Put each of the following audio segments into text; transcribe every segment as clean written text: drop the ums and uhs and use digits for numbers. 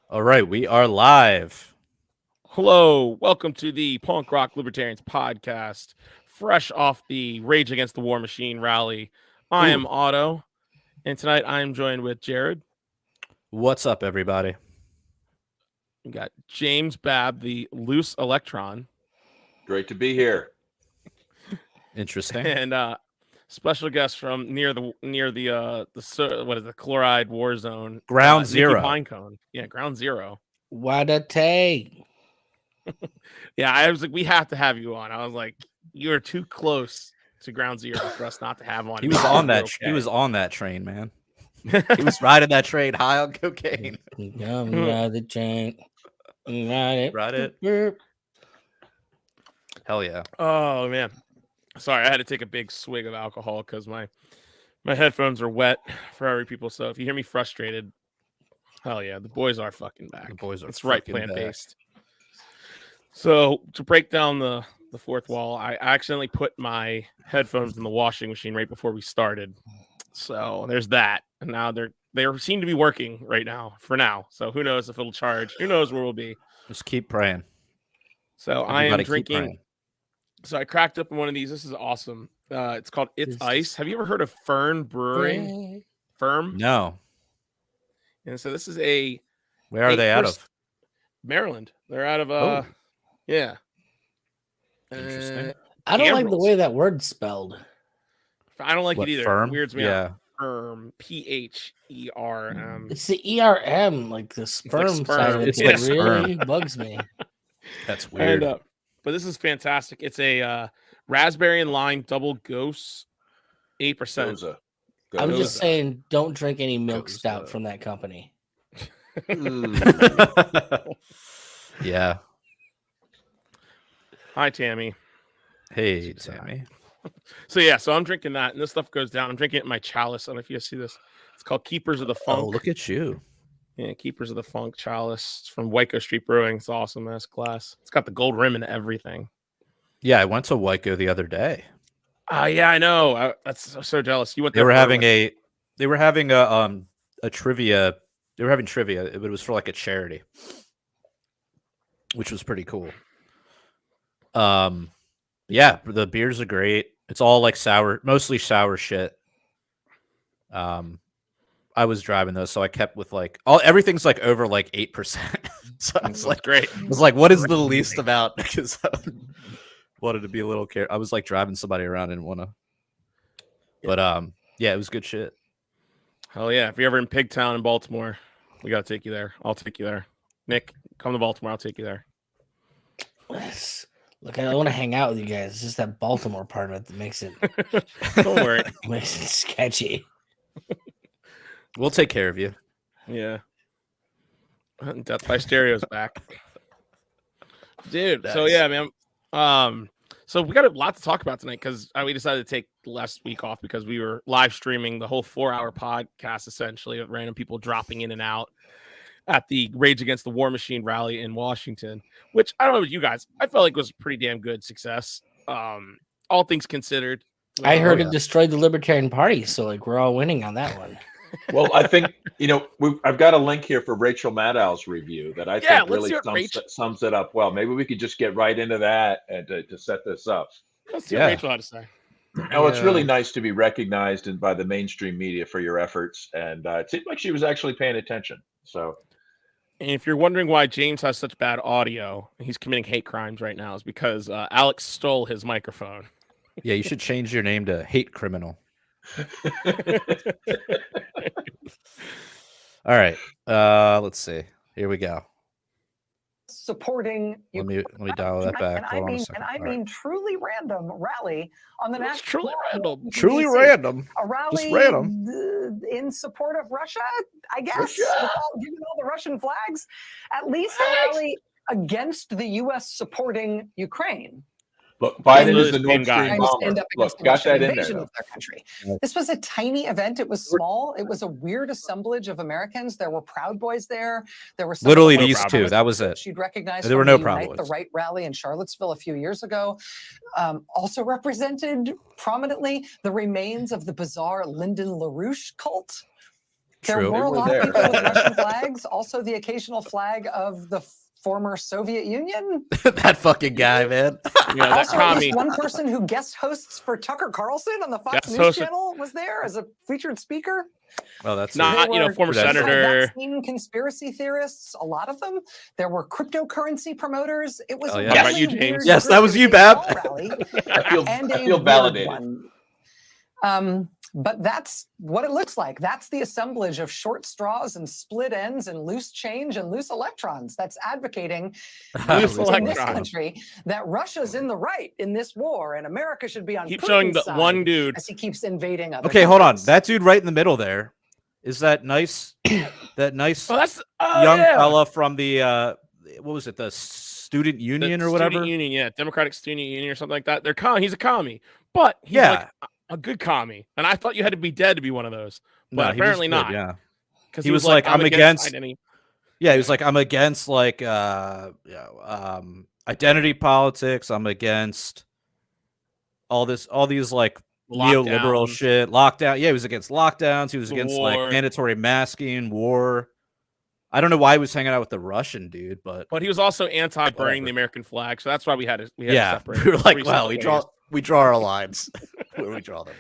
All right, we are live. Hello, welcome to the Punk Rock Libertarians podcast, fresh off the Rage Against the War Machine rally. I am Otto, and tonight I am joined with Jared. What's up, everybody? We got James Babb, the loose electron, Great to be here. Interesting. and special guest from near the what is the chloride war zone, Ground Nikki Zero. Pinecone. Yeah, Ground Zero. What a take. Yeah, I was like, we have to have you on. I was like, you are too close to Ground Zero for us not to have on. He was on that. He was on that train, man. He was riding that train high on cocaine. Ride the train. Ride it. Hell yeah. Oh man, sorry, I had to take a big swig of alcohol because my headphones are wet for every people. So if you hear me frustrated, hell yeah, the boys are fucking back. The boys are. That's right, plant based. So to break down the fourth wall, I accidentally put my headphones in the washing machine right before we started. So there's that, and now they seem to be working right now for now. So who knows if it'll charge? Who knows where we'll be? Just keep praying. So Everybody I am keep drinking. praying. So I cracked up one of these. This is awesome. It's called It's Ice. Have you ever heard of Fern Brewing? Firm? No. And so this is a. Where are they out of? Maryland. They're out of yeah. Interesting. I don't like the Ambrose. way that word's spelled. I don't like What, it either. firm? It weirds me Yeah. out. Firm. PHERM. It's the ERM, like the sperm sperm. side of it. It's It like really bugs me. That's weird. And, but this is fantastic. It's a raspberry and lime double ghost, 8%. Goza. I'm Goza. just saying, don't drink any milk Goes stout up. from that company. Yeah. Hi, Tammy. Hey, Tammy. So I'm drinking that, and this stuff goes down. I'm drinking it in my chalice. I don't know if you guys see this. It's called Keepers of the Funk. Oh, look at you. Yeah, Keepers of the Funk chalice. It's from Waco Street Brewing. It's awesome ass glass. It's got the gold rim and everything. Yeah, I went to Waco the other day. Yeah, I know. That's so jealous. You went They there. were for having what? a trivia. They were having trivia. It was for like a charity, which was pretty cool. Yeah, the beers are great. It's all like sour, mostly sour shit. I was driving those, so I kept with like everything's like over like 8%. So I was like, great. I was like, what is the least amount? Because I wanted to be a little care. I was like driving somebody around and want to, but yeah, it was good shit. Hell yeah! If you're ever in Pigtown in Baltimore, we gotta take you there. I'll take you there. Nick, come to Baltimore. I'll take you there. Look, I want to hang out with you guys. It's just that Baltimore part of it that makes it Don't worry. makes it sketchy. We'll take care of you. Yeah. Death by Stereo's back. Dude. Nice. So yeah, man. So we got a lot to talk about tonight because we decided to take last week off because we were live streaming the whole 4-hour podcast essentially of random people dropping in and out at the Rage Against the War Machine rally in Washington, which I don't know about you guys. I felt like was a pretty damn good success. All things considered. I heard yeah. it destroyed the Libertarian Party, so like we're all winning on that one. Well, I think, I've got a link here for Rachel Maddow's review that I think let's really hear it, sums it up well. Maybe we could just get right into that and to set this up. Let's see what Rachel had to say. No, it's really nice to be recognized by the mainstream media for your efforts. And it seemed like she was actually paying attention. So, And if you're wondering why James has such bad audio, he's committing hate crimes right now, is because Alex stole his microphone. Yeah, you should change your name to Hate Criminal. All right. Let's see. Here we go. Supporting Let me dial that back. and Hold on a second. I All right. mean truly random rally on the It's national truly random. Truly DC. random. A rally Just random. in support of Russia, I guess, given all the Russian flags. At least a rally against the U.S. supporting Ukraine. look, Biden Really is the the Nord same guy. Stream And bomber. stand up Look, against the got Russian that in invasion there. of their country. Right. This was a tiny event. It was small. It was a weird assemblage of Americans. There were Proud Boys there. There were some Literally of the these Proud two. Boys That was it. You'd recognize There were from no the Proud Unite the Boys. Right rally in Charlottesville a few years ago. Also represented prominently the remains of the bizarre Lyndon LaRouche cult. There True. were a were lot there. of people with Russian flags. Also, the occasional flag of the former Soviet Union. That fucking guy, man. Yeah, that Also, at commie. least one person who guest hosts for Tucker Carlson on the Fox Guest News hosted- channel was there as a featured speaker. Oh, that's Not, There were former That's right. senator. vaccine conspiracy theorists, a lot of them. There were cryptocurrency promoters. It was Oh, a yeah. really How about you, weird James? Yes, that group. was It you, a Bab. small rally and I a feel weird validated. one. But that's what it looks like. That's the assemblage of short straws and split ends and loose change and loose electrons that's advocating Loose in this electrons. country that Russia's in the right in this war and America should be on Keep Putin's showing the side one dude. as he keeps invading other Okay, hold on. countries. That dude right in the middle there is that nice Oh, that's young yeah. fella from the what was it, the student union The or whatever? Student Union, yeah, Democratic Student Union or something like that. He's a commie, but he's Yeah. like a good commie. And I thought you had to be dead to be one of those, but No, he was apparently good, not. Yeah. Because He was like, I'm against identity. Yeah, he was like, I'm against like identity politics. I'm against all these like neoliberal Lockdowns. shit. Lockdown. Yeah, he was against lockdowns. He was The against war. like mandatory masking, war. I don't know why he was hanging out with the Russian dude, but But he was also anti-burning Whatever. the American flag, so that's why we had to yeah, separate. we were like, three well, separate we draw our lines where we draw them.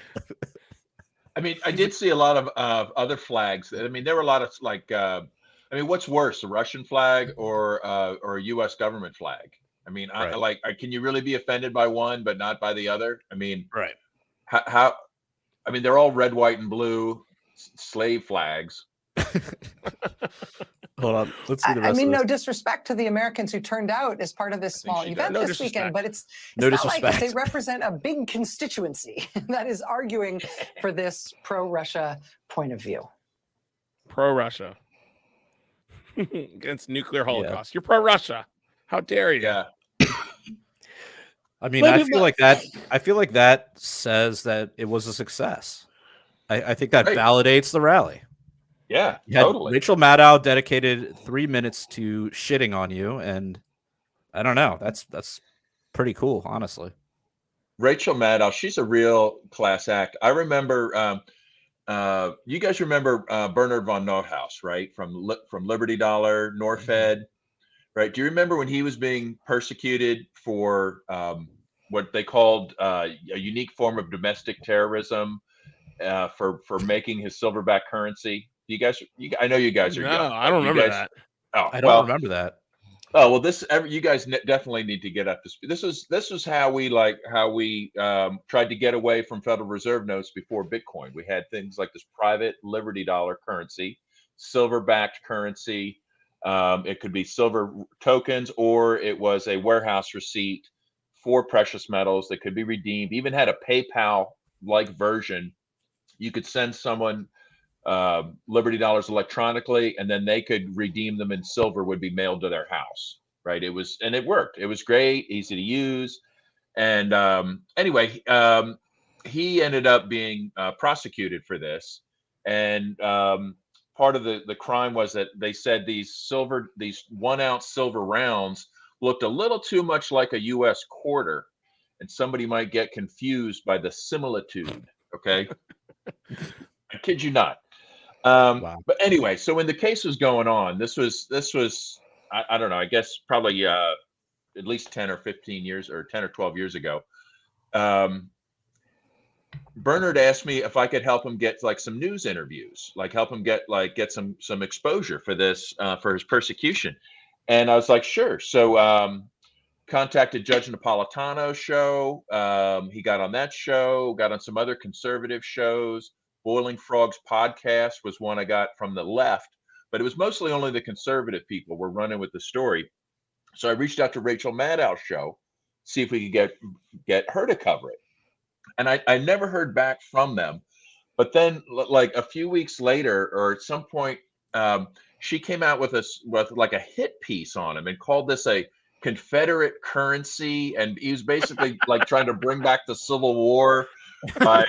I mean, I did see a lot of other flags. I mean, there were a lot of like, I mean, what's worse, a Russian flag or a U.S. government flag? I mean, Right. can you really be offended by one but not by the other? I mean, Right. how I mean, they're all red, white, and blue slave flags. Hold on. Let's see the rest I mean, of no this. disrespect to the Americans who turned out as part of this think small she event does. No this weekend, disrespect. but it's No not like disrespect. they represent a big constituency that is arguing for this pro-Russia point of view. Pro-Russia. Against nuclear holocaust. You're pro-Russia. How dare you? Yeah. I mean, Maybe, I feel like that says that it was a success. I think that Right. validates the rally. Yeah, You had totally. Rachel Maddow dedicated 3 minutes to shitting on you, and I don't know. That's pretty cool, honestly. Rachel Maddow, she's a real class act. I remember, you guys remember Bernard von Neuhaus, right? From Liberty Dollar, Norfed, right? Do you remember when he was being persecuted for what they called a unique form of domestic terrorism for making his silverback currency? I know you guys are No, young. I don't You remember guys- that. Oh, I don't well, remember that. Oh well, you guys definitely need to get up to speed. This was how we tried to get away from Federal Reserve notes before Bitcoin. We had things like this private Liberty Dollar currency, silver-backed currency. It could be silver tokens, or it was a warehouse receipt for precious metals that could be redeemed. Even had a PayPal-like version. You could send someone Liberty Dollars electronically, and then they could redeem them in silver, would be mailed to their house. Right. And it worked. It was great, easy to use. And anyway, he ended up being prosecuted for this. And part of the crime was that they said these 1 ounce silver rounds looked a little too much like a US quarter, and somebody might get confused by the similitude. Okay. I kid you not. Wow. But anyway, so when the case was going on, this was I don't know, I guess probably at least 10 or 15 years or 10 or 12 years ago. Bernard asked me if I could help him get like some news interviews, like help him get some exposure for this for his persecution. And I was like, sure. So contacted Judge Napolitano's show. He got on that show, got on some other conservative shows. Boiling Frogs podcast was one I got from the left, but it was mostly only the conservative people were running with the story. So I reached out to Rachel Maddow's show, see if we could get her to cover it. And I never heard back from them. But then like a few weeks later, or at some point, she came out with like a hit piece on him and called this a Confederate currency. And he was basically like trying to bring back the Civil War by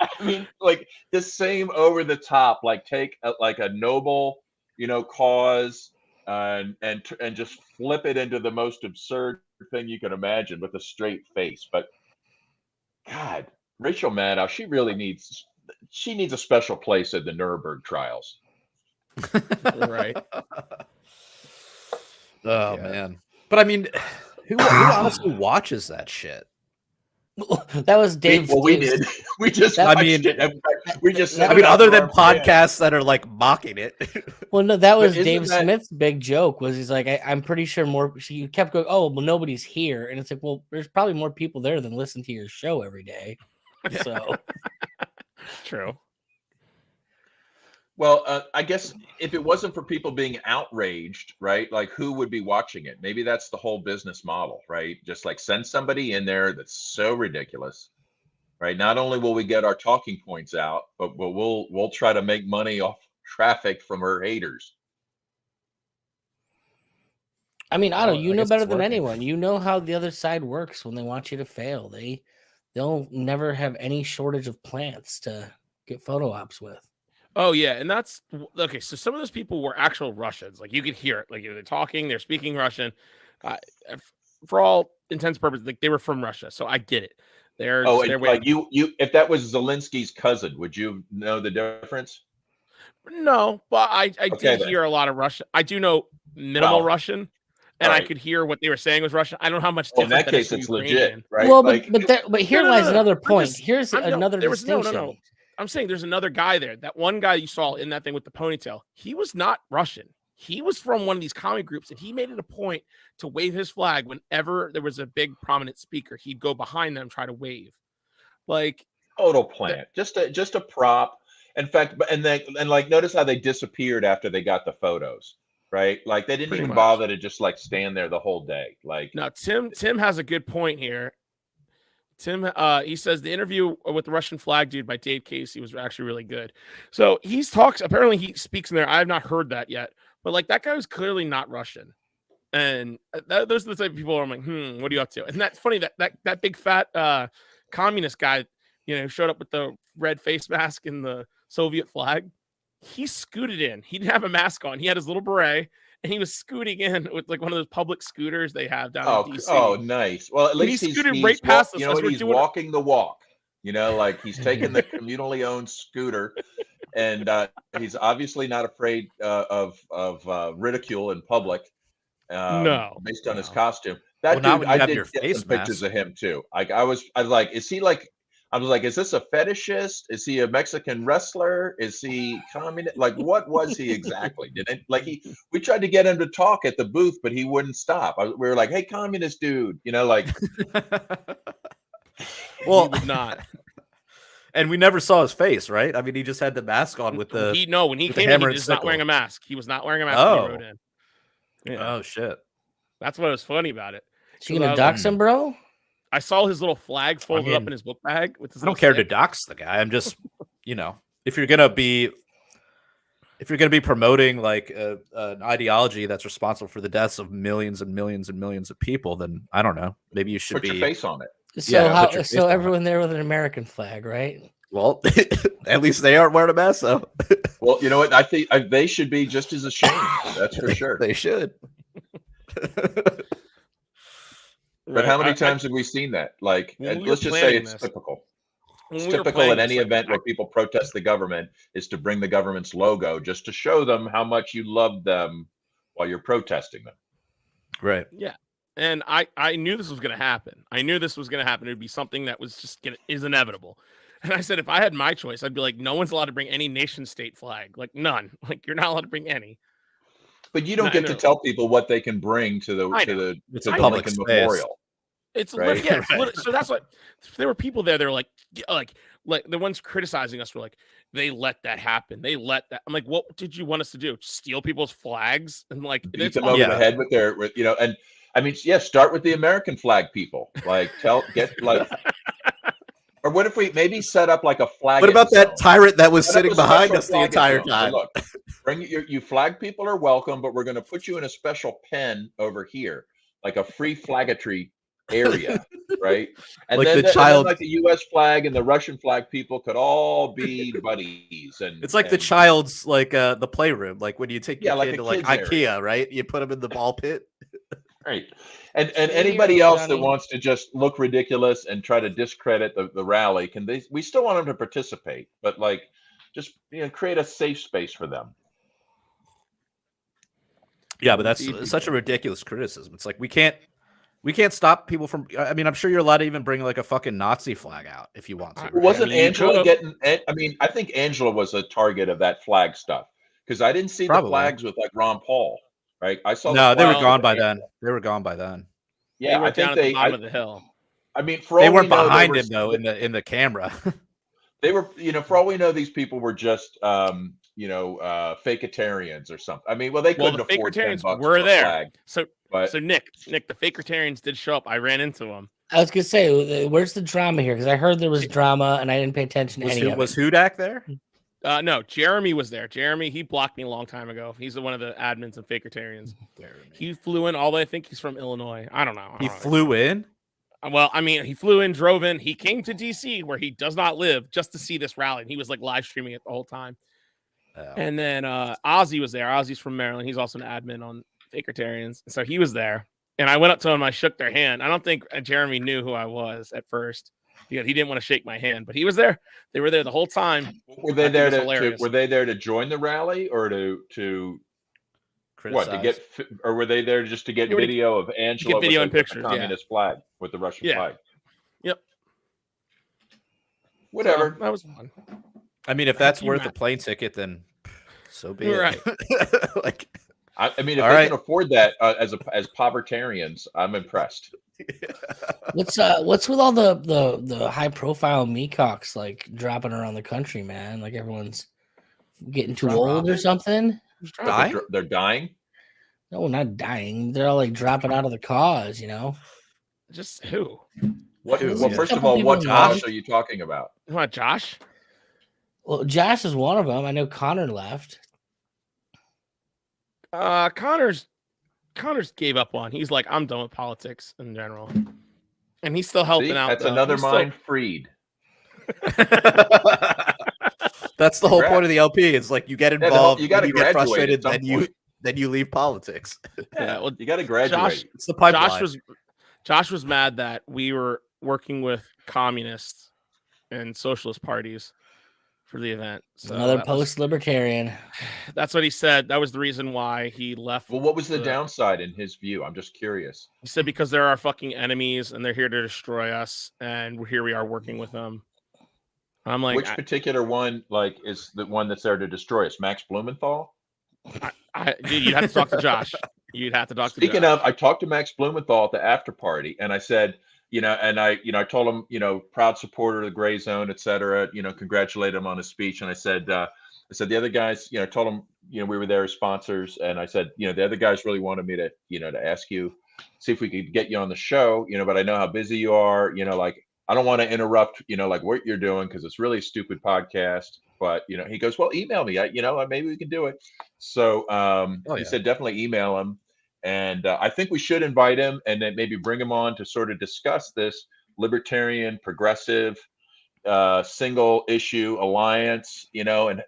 I mean, like the same over the top, like take like a noble, cause and just flip it into the most absurd thing you can imagine with a straight face. But God, Rachel Maddow, she really needs she needs a special place at the Nuremberg trials. Right. Oh Yeah. man. But I mean, who honestly watches that shit? That was Dave. Well, we Dave's- did. We just I watched mean- it. In fact, we just. I sent I it mean, out other to than our fans. podcasts that are like mocking it. Well, no, that was isn't Dave that- Smith's big joke. Was he's like, I'm pretty sure more. She kept going, oh, well, nobody's here, and it's like, well, there's probably more people there than listen to your show every day. So True. Well, I guess if it wasn't for people being outraged, right? Like, who would be watching it? Maybe that's the whole business model, right? Just like send somebody in there that's so ridiculous, right? Not only will we get our talking points out, but we'll try to make money off traffic from her haters. I mean, Otto, Well, you I know guess better it's than working. anyone. You know how the other side works when they want you to fail. They'll never have any shortage of plants to get photo ops with. Oh yeah, and that's okay. So some of those people were actual Russians. Like you could hear it. Like they're talking, they're speaking Russian. For all intents and purposes, like they were from Russia. So I get it. They're Oh, just their and way. like you, if that was Zelensky's cousin, would you know the difference? No, but I Okay, did then. hear a lot of Russian. I do know minimal Well, Russian, and I right. could hear what they were saying was Russian. I don't know how much Well, in different that that is case, from it's Ukrainian. legit, right? Well, Like, but here No, no, lies no. another I'm point. just- Here's I'm- no, another there was distinction. no. I'm saying there's another guy there. That one guy you saw in that thing with the ponytail, he was not Russian. He was from one of these comic groups, and he made it a point to wave his flag whenever there was a big prominent speaker. He'd go behind them, try to wave. Like, total plant, just a prop. In fact, and like notice how they disappeared after they got the photos, right? Like they didn't Pretty even much. bother to just like stand there the whole day. Like, now Tim has a good point here. Tim, he says the interview with the Russian flag dude by Dave Casey was actually really good. So apparently he speaks in there. I have not heard that yet, but like that guy was clearly not Russian. And those are the type of people where I'm like, what are you up to? And that's funny that big fat communist guy, showed up with the red face mask and the Soviet flag. He scooted in. He didn't have a mask on. He had his little beret, and he was scooting in with like one of those public scooters they have down in DC. oh, nice. Well, at And he least he's scooted right past us you know as what? we're He's doing it. walking the walk. Like he's taking the communally owned scooter, and he's obviously not afraid of ridicule in public. No, based on his no. costume. That Well, not dude, when you I have did your get face some pictures mask. of him too. Like I was like, is he like? I was like, is this a fetishist? Is he a Mexican wrestler? Is he communist? Like, what was he exactly? We tried to get him to talk at the booth, but he wouldn't stop. We were like, hey, communist dude, like. Well, He would not. and we never saw his face, right? I mean, he just had the mask on with the. When he with the came in, hammer he and was not wearing sickle. a mask. He was not wearing a mask when he rode in. Yeah. Oh shit! That's what was funny about it. So you gonna dox him, bro? I saw his little flag folded up mean, in his book bag with his I don't little care to stick. dox the guy. I'm just, if you're gonna be promoting like an ideology that's responsible for the deaths of millions and millions and millions of people, then I don't know. Maybe you should Put be. your face on it. So Yeah, put your face on it. everyone there with an American flag, right? Well, at least they aren't wearing a mask, though. Well, you know what? I think they should be just as ashamed. That's for sure. They should. But how many I- times have we seen that? Like, When we were let's just say planning it's this- typical. when It's we were typical playing at any this, event where people protest the government is to bring the government's logo just to show them how much you love them while you're protesting them. Right. and I knew this was going to happen. I knew this was going to happen. It would be something that was just is inevitable. And I said, if I had my choice, I'd be like, no one's allowed to bring any nation state flag. Like none. Like you're not allowed to bring any. But you don't No, get no. to tell people what they can bring to the I to know. the It's to a the public Lincoln space. Memorial. It's Right. yeah. So that's what there were people there. They're like the ones criticizing us were like, they let that happen. They let that. I'm like, what did you want us to do? Steal people's flags and like Beat it's them all- over Yeah. the head with their and I mean, yeah, start with the American flag people. Like or what if we maybe set up like a flag? What about that tyrant that was Set up sitting a behind special us the flag entire zone. Hey, time? look, bring you flag people are welcome, but we're going to put you in a special pen over here, like a free flaggetry area, right? And Like then, the then child- like the U.S. flag and the Russian flag people could all be buddies. And It's like the and- child's like the playroom, like when you take your Yeah, like kid a to like kid's IKEA, area. right? You put them in the ball pit. Right. And See anybody you, else that Johnny. wants to just look ridiculous and try to discredit the rally, we still want them to participate, but like just create a safe space for them. Yeah, but that's Indeed we such a do. ridiculous criticism. It's like we can't stop people from. I mean, I'm sure you're allowed to even bring like a fucking Nazi flag out if you want to. Well, Right? Wasn't I mean, you Angela could've. getting? I mean, I think Angela was a target of that flag stuff because I didn't see the Probably. flags with like Ron Paul, right? I saw No, the they were flag gone with by Angela. then. They were gone by then. Yeah, They were I down think at the bottom of the hill. I mean, for They all weren't we know, behind him though in the camera. they were, for all we know, these people were just, fakeitarians or something. I mean, well, they Well, couldn't the afford $10 Fakertarians for were a there. flag, So but Nick, the Fakertarians did show up. I ran into them. I was gonna say, where's the drama here? Because I heard there was drama and I didn't pay attention to any of Was it. Hudak there? No, Jeremy was there. Jeremy, he blocked me a long time ago. He's one of the admins of Fakertarians. He flew in, although I think he's from Illinois. I don't know. He flew in. Well, I mean, he flew in, drove in. He came to DC, where he does not live, just to see this rally. And he was like live streaming it the whole time. Oh. And then Ozzy was there. Ozzy's from Maryland. He's also an admin on Fakertarians. So he was there. And I went up to him. I shook their hand. I don't think Jeremy knew who I was at first. He didn't want to shake my hand, but he was there. They were there the whole time. were they there hilarious. were they there to join the rally or to what, to get, or were they there just to get video of Angela video with and pictures, the communist flag, with the Russian flag? Yep. Whatever. So, that was fun. I mean, if that's worth a plane ticket, then so be it. Right. Like, I mean, if all they right. can afford that as povertarians, I'm impressed. What's with all the high profile meacocks like dropping around the country, man? Like everyone's getting too old or something. Dying? They're dying. No, not dying. They're all like dropping out of the cause, Just who? What? Who? Well, Yeah. first of Couple all, what people cause left. are you talking about? What, Josh? Well, Josh is one of them. I know Connor left. Connor's gave up on. He's like, I'm done with politics in general, and he's still helping See, out. that's though. another He's mind freed. That's the whole point of the LP. It's like you get Yeah, involved, you gotta you get graduate frustrated, at some then you leave politics. Yeah, well, You got to graduate. It's the pipeline. Josh was mad that we were working with communists and socialist parties for the event. So Another post-libertarian. That's what he said. That was the reason why he left. Well, what was the downside in his view? I'm just curious. He said because they're our fucking enemies and they're here to destroy us, and here we are working with them. I'm like, which particular one, like, is the one that's there to destroy us? Max Blumenthal? Dude, you'd have to talk to Josh. You'd have to talk to Josh. Speaking of, I talked to Max Blumenthal at the after party, and I said, I told him, proud supporter of the gray zone, et cetera, congratulated him on his speech. And I said the other guys, told him, we were there as sponsors. And I said, the other guys really wanted me to, to ask you, see if we could get you on the show, but I know how busy you are, like, I don't want to interrupt, like what you're doing, because it's really a stupid podcast. But, he goes, well, email me, maybe we can do it. So he said, definitely email him. And I think we should invite him and then maybe bring him on to sort of discuss this libertarian, progressive, single issue alliance, and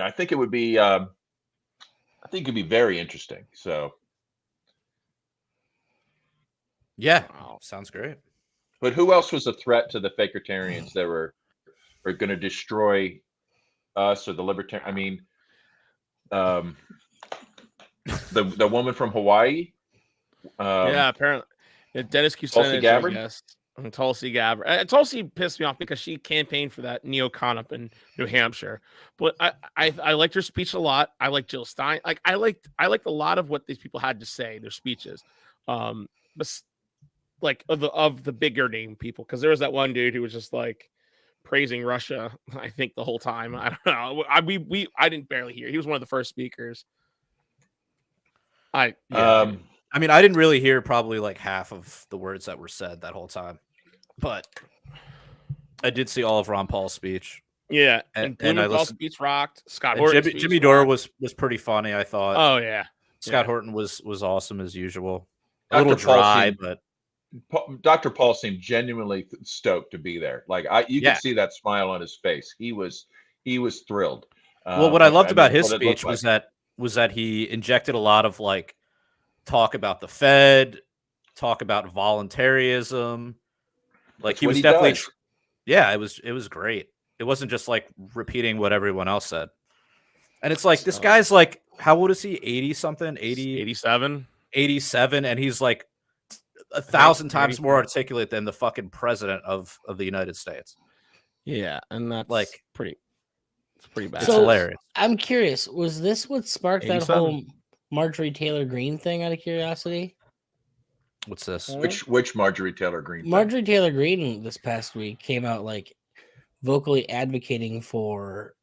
I think it would be, it'd be very interesting. So. Yeah. Wow. Sounds great. But who else was a threat to the Fakertarians that were going to destroy us or the libertarian? I mean, the woman from Hawaii. Yeah, apparently, Dennis Kucinich, I guess, and Tulsi Gabbard. Tulsi pissed me off because she campaigned for that neocon up in New Hampshire. But I liked her speech a lot. I liked Jill Stein. Like I liked a lot of what these people had to say, their speeches. But like of the bigger name people, because there was that one dude who was just like praising Russia, I think, the whole time. I don't know. I didn't barely hear. He was one of the first speakers. I mean, I didn't really hear probably like half of the words that were said that whole time, but I did see all of Ron Paul's speech. Yeah, and Blumenthal's speech rocked. Scott Horton, Jimmy Dore was pretty funny, I thought. Oh yeah, Scott Horton was awesome as usual. A Dr. little dry, but Dr. Paul seemed genuinely stoked to be there. Like you could see that smile on his face. He was thrilled. Well, what I loved about his speech was that he injected a lot of like talk about the Fed, talk about voluntarism. Like That's he what was he definitely, does. yeah, it was great. It wasn't just like repeating what everyone else said. And it's like, this guy's like, how old is he? 80 something, 80, 87. 87. And he's like 1,000 times more 87. articulate than the fucking president of the United States. Yeah, and that's Like, it's pretty bad. It's hilarious. I'm curious, was this what sparked that 87. whole Marjorie Taylor Greene thing out of curiosity? What's this? Which Marjorie Taylor Greene? Marjorie Taylor Greene this past week came out like vocally advocating for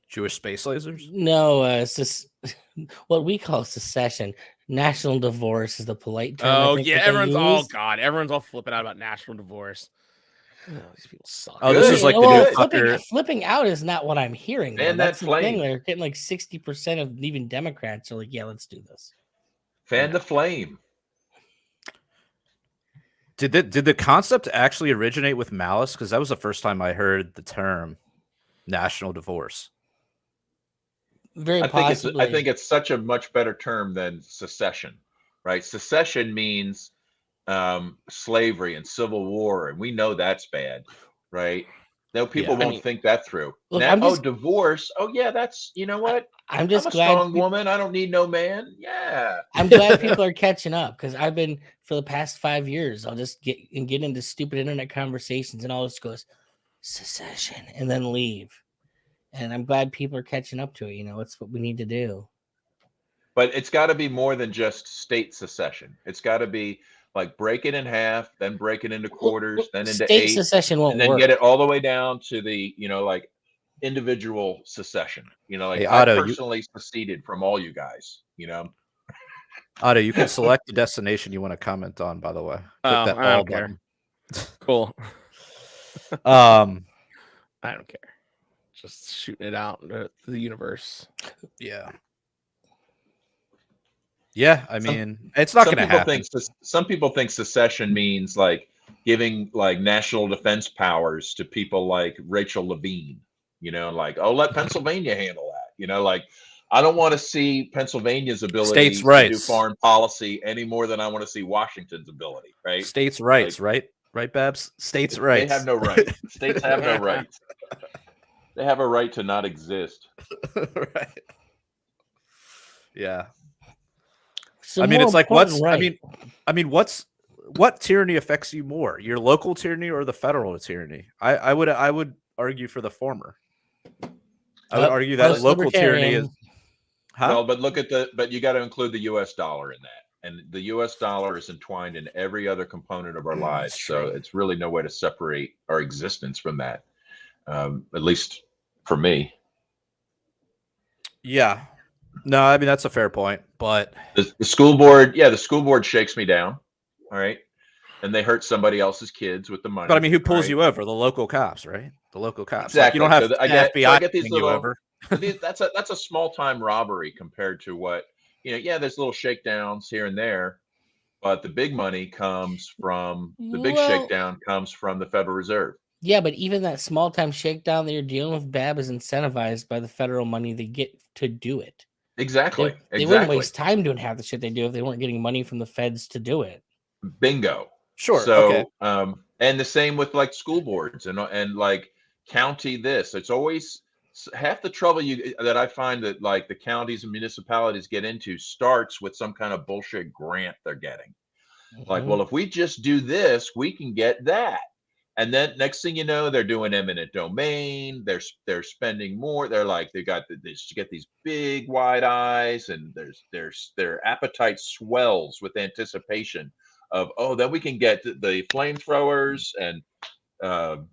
Jewish space lasers? no, it's just what we call secession. National divorce is the polite term. Oh I think, yeah, that they everyone's all flipping out about national divorce. Oh, these people suck. Oh, this Good. is like the Well, new fucker. flipping out is not what I'm hearing. Though. Fan that That's the thing. flame. They're getting like 60% of even Democrats are like, yeah, let's do this. Fan the flame. Did the concept actually originate with Malice? Because that was the first time I heard the term national divorce. Very I possibly. think it's such a much better term than secession, right? Secession means slavery and civil war, and we know that's bad, right? No, people won't think that through. Look, Now, divorce. Oh yeah, that's, you know what? I'm just I'm a glad strong woman. I don't need no man. Yeah. I'm glad people are catching up because I've been for the past 5 years. I'll just get into stupid internet conversations and all this goes secession and then leave. And I'm glad people are catching up to it. You know, it's what we need to do. But it's got to be more than just state secession. It's got to be like break it in half, then break it into quarters, then into state 8, secession won't and then work. get it all the way down to the, like individual secession. Like Hey, I Otto, personally seceded from all you guys. Otto, you can select the destination you want to comment on, by the way. Click that I all don't care. button. Cool. Um, I don't care. Just shooting it out into the universe. yeah. Yeah, I mean, it's not going to happen. Some people think secession means like giving like national defense powers to people like Rachel Levine, like, oh, let Pennsylvania handle that. Like, I don't want to see Pennsylvania's ability States' to rights. do foreign policy any more than I want to see Washington's ability, right? States' rights, right? Right, Babs? States' rights. They have no right. States have no rights. They have a right to not exist. Right. Yeah. So I mean, it's like, right. I mean, what tyranny affects you more, your local tyranny or the federal tyranny? I would argue for the former. I would argue that local tyranny is. Huh? Well, but you got to include the U.S. dollar in that, and the U.S. dollar is entwined in every other component of our lives. So it's really no way to separate our existence from that, at least for me. Yeah. No, I mean, that's a fair point, but the school board shakes me down. All right. And they hurt somebody else's kids with the money. But I mean, who pulls you over? The local cops, right? The local cops. Exactly. Like, you don't have FBI I get these pulling you over. That's a small time robbery compared to what, there's little shakedowns here and there, but the big money comes from shakedown comes from the Federal Reserve. Yeah, but even that small time shakedown that you're dealing with, Bab, is incentivized by the federal money they get to do it. Exactly. They wouldn't waste time doing half the shit they do if they weren't getting money from the feds to do it. Bingo. Sure. So, okay. And the same with like school boards and like county this. It's always half the trouble that I find that like the counties and municipalities get into starts with some kind of bullshit grant they're getting. Mm-hmm. Like, well, if we just do this, we can get that. And then next thing you know, they're doing eminent domain. They're spending more. They're like they get these big wide eyes, and their appetite swells with anticipation of, oh, then we can get the flamethrowers and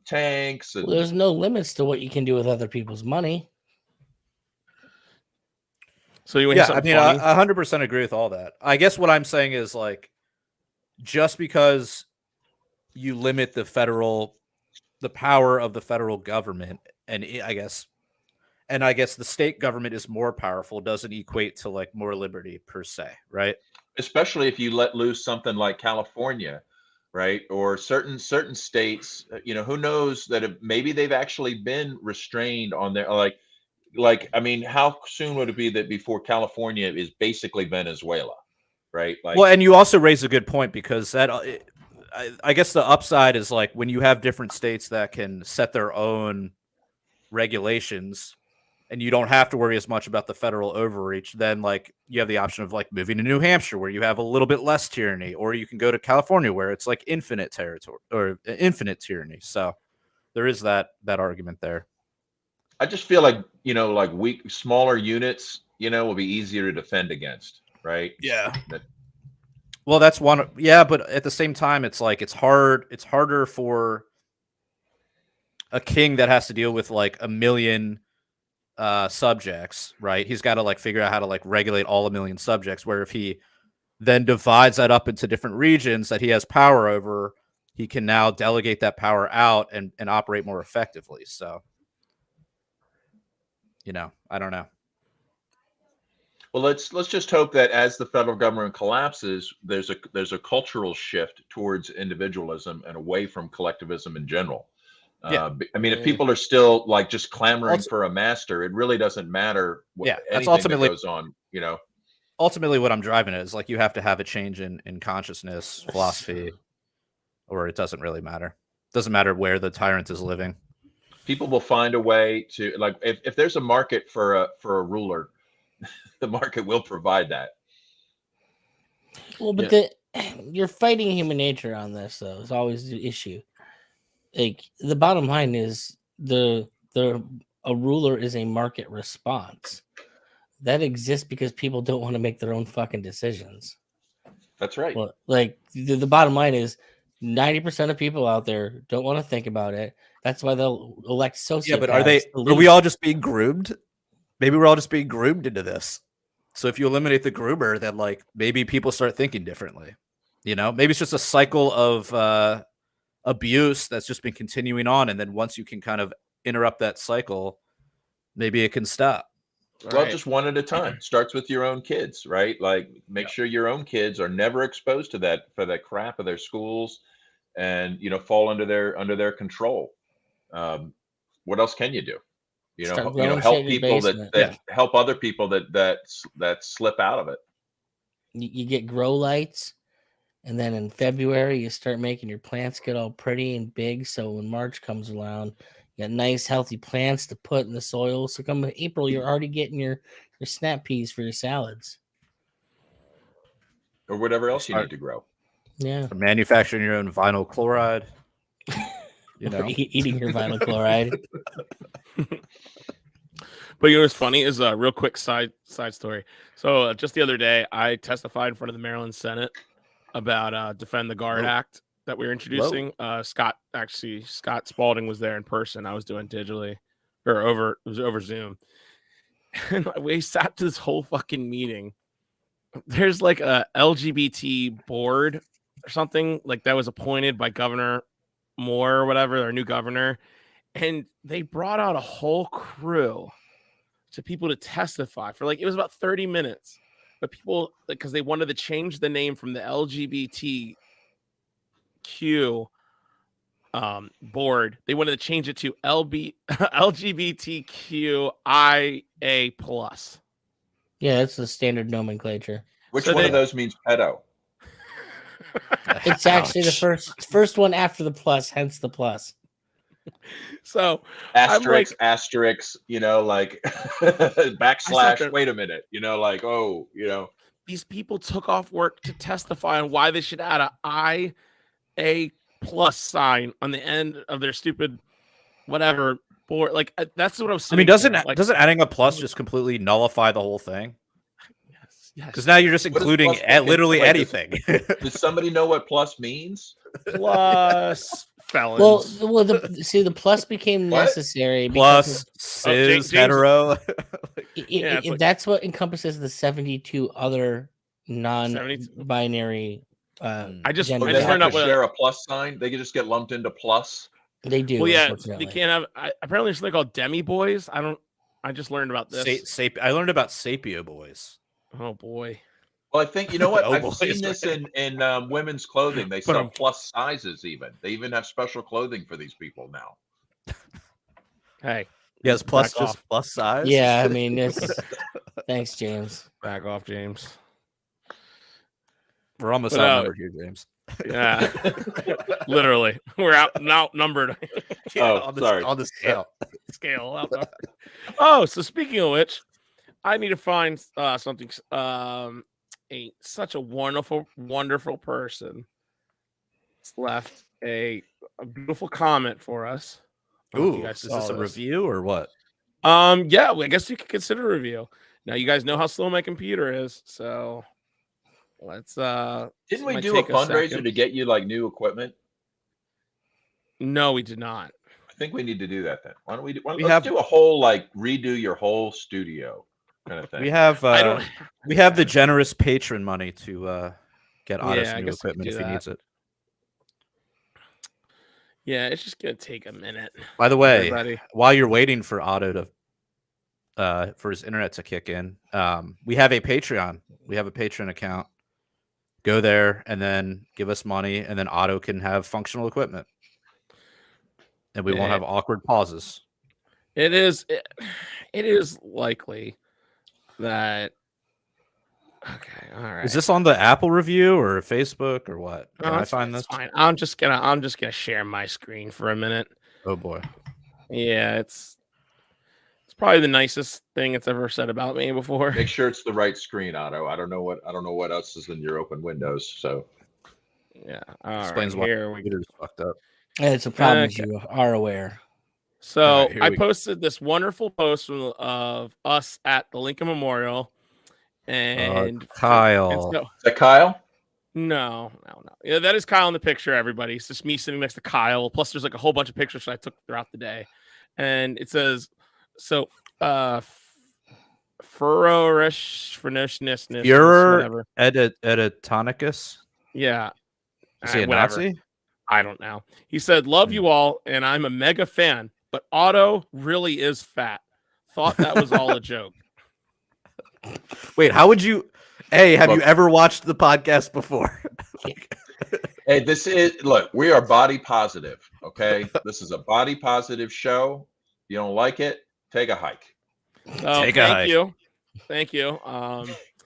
tanks. And there's no limits to what you can do with other people's money. So I mean, I 100% agree with all that. I guess what I'm saying is like, just because you limit the power of the federal government, and I guess the state government is more powerful, doesn't equate to like more liberty per se, right? Especially if you let loose something like California, right? Or certain states, who knows that maybe they've actually been restrained on their, like like, I mean, how soon would it be that before California is basically Venezuela, right? Like, Well, and you also raise a good point, because that I guess the upside is like when you have different states that can set their own regulations and you don't have to worry as much about the federal overreach, then like you have the option of like moving to New Hampshire where you have a little bit less tyranny, or you can go to California where it's like infinite territory or infinite tyranny. So there is that argument there. I just feel like, you know, like weak, smaller units, you know, will be easier to defend against, right? Yeah. That, Well, that's one. Yeah, but at the same time, it's like it's harder for a king that has to deal with like a million subjects, right? He's got to like figure out how to like regulate all a million subjects. Where if he then divides that up into different regions that he has power over, he can now delegate that power out and operate more effectively. So, you know, I don't know. well, let's just hope that as the federal government collapses, there's a cultural shift towards individualism and away from collectivism in general. Yeah. I mean, if people are still like just clamoring Also- for a master, it really doesn't matter what Yeah, that's anything ultimately- that goes on, you know. Ultimately, what I'm driving at is like you have to have a change in consciousness, philosophy, or it doesn't really matter. Doesn't matter where the tyrant is living. People will find a way to, like, if there's a market for a ruler, the market will provide that. Well, but you're fighting human nature on this, though. It's always the issue. Like the bottom line is a ruler is a market response that exists because people don't want to make their own fucking decisions. That's right. Well, like the bottom line is 90% of people out there don't want to think about it. That's why they'll elect sociopaths. Yeah, but are we all just being groomed? Maybe we're all just being groomed into this. So if you eliminate the groomer, then like maybe people start thinking differently. You know, maybe it's just a cycle of abuse that's just been continuing on, and then once you can kind of interrupt that cycle, maybe it can stop. Well, just one at a time. Starts with your own kids, right? Like, make sure your own kids are never exposed to that crap of their schools, and you know, fall under their control. What else can you do? You know, Start you know, growing help shit in your people basement. that help other people that slip out of it. You get grow lights, and then in February you start making your plants get all pretty and big. So when March comes around, you got nice healthy plants to put in the soil. So come April, you're already getting your snap peas for your salads. Or whatever else you need to grow. Yeah, For manufacturing your own vinyl chloride. You know, eating your vinyl chloride. But you know what's funny is a real quick side story. So just the other day, I testified in front of the Maryland Senate about Defend the Guard Act that we were introducing. Scott Spalding was there in person. I was doing digitally, or it was over Zoom. And we sat to this whole fucking meeting. There's like a LGBT board or something like that was appointed by Governor Moore or whatever, our new governor, and they brought out a whole crew to people to testify for like it was about 30 minutes, but people because they wanted to change the name from the LGBTQ board, they wanted to change it to LGBTQIA plus. Yeah, that's the standard nomenclature. Which one of those means pedo? It's actually the first one after the plus, hence the plus. So asterisk, you know, like backslash. Wait a minute, you know, like, oh, you know, these people took off work to testify on why they should add a IA plus sign on the end of their stupid whatever board. Like that's what I was. I mean, doesn't adding a plus just completely nullify the whole thing? Yes. Because now you're just including literally anything. Does somebody know what plus means? Plus felons. Well, the plus became necessary. Plus cis hetero. That's what encompasses the 72 other non-binary. I just learned out share a plus sign. They could just get lumped into plus. They do. Well, yeah, you can't have. Apparently, there's something called demi boys. I just learned about this. I learned about sapio boys. Oh boy. Well, I think you know what I've seen this in women's clothing. They sell plus sizes. Even they even have special clothing for these people now. Hey, Yes, plus Back just off. plus size. Yeah, I mean, it's thanks, James. Back off, James. We're almost But, outnumbered here, James. Yeah, literally, we're outnumbered. Oh, sorry. On the scale. Scale outnumbered. Oh, so speaking of which, I need to find something. Such a wonderful person left a beautiful comment for us. I don't know if you Ooh, guys is saw this a review or what? Yeah, well, I guess you could consider a review. Now you guys know how slow my computer is, so let's Didn't we might do a take fundraiser second. to get you like new equipment? No, we did not. I think we need to do that then. Why don't we? We Let's have- do a whole like redo your whole studio kind of thing. We have I don't. we have the generous patron money to get Otto Yeah, I some new guess we could equipment do if he that. needs it. Yeah, it's just gonna take a minute. By the way, Everybody. while you're waiting for Otto to for his internet to kick in, we have a Patreon. We have a Patreon account. Go there and then give us money, and then Otto can have functional equipment, and we won't Yeah. have awkward pauses. It is likely that. Okay, all right. Is this on the Apple review or Facebook or what? No, Can I it's find it's this? fine. I'm just gonna share my screen for a minute. Oh boy. Yeah, it's probably the nicest thing it's ever said about me before. Make sure it's the right screen, Otto. I don't know what else is in your open windows. So Yeah. All Explains right. why Here we go. computer's fucked up. And it's a problem as Okay. you are aware. So All right, here I we go. posted this wonderful post of us at the Lincoln Memorial, and Kyle. and so- is that Kyle? no. Yeah, that is Kyle in the picture. Everybody, it's just me sitting next to Kyle. Plus, there's like a whole bunch of pictures that I took throughout the day, and it says so. Furrorishness, You're whatever. Editonicus? Yeah. Is he a Whatever. Nazi? I don't know. He said, "Love you all, and I'm a mega fan, but Otto really is fat. Thought that was all a joke." Wait, how would you? Hey, have Look. you ever watched the podcast before? Hey, look, we are body positive. Okay, this is a body positive show. You don't like it? Take a hike. Oh, Take a hike. Thank you.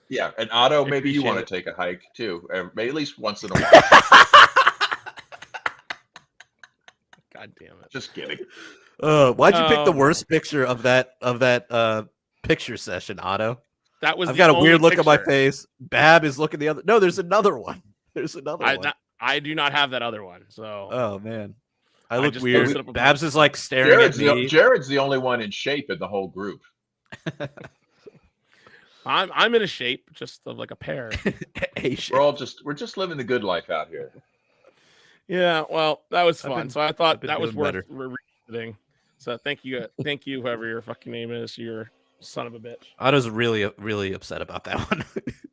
Yeah, and Otto, I maybe you want to appreciate take a hike too, maybe at least once in a while. God damn it. Just kidding. Why'd you pick the Oh, worst picture of that picture session, Otto? That was. I've the got a only weird look on my picture. face. Bab is looking the other. No, there's another one. There's another one. I do not have that other one. So Oh man, I I look just weird. posted up a Babs is like staring at me. Jared's the only one in shape in the whole group. I'm in a shape just of like a pear. We're just living the good life out here. Yeah, well, that was I've fun. been- So I I've thought been that was doing better. worth revisiting. So thank you, whoever your fucking name is. You're son of a bitch. Otto's really upset about that one.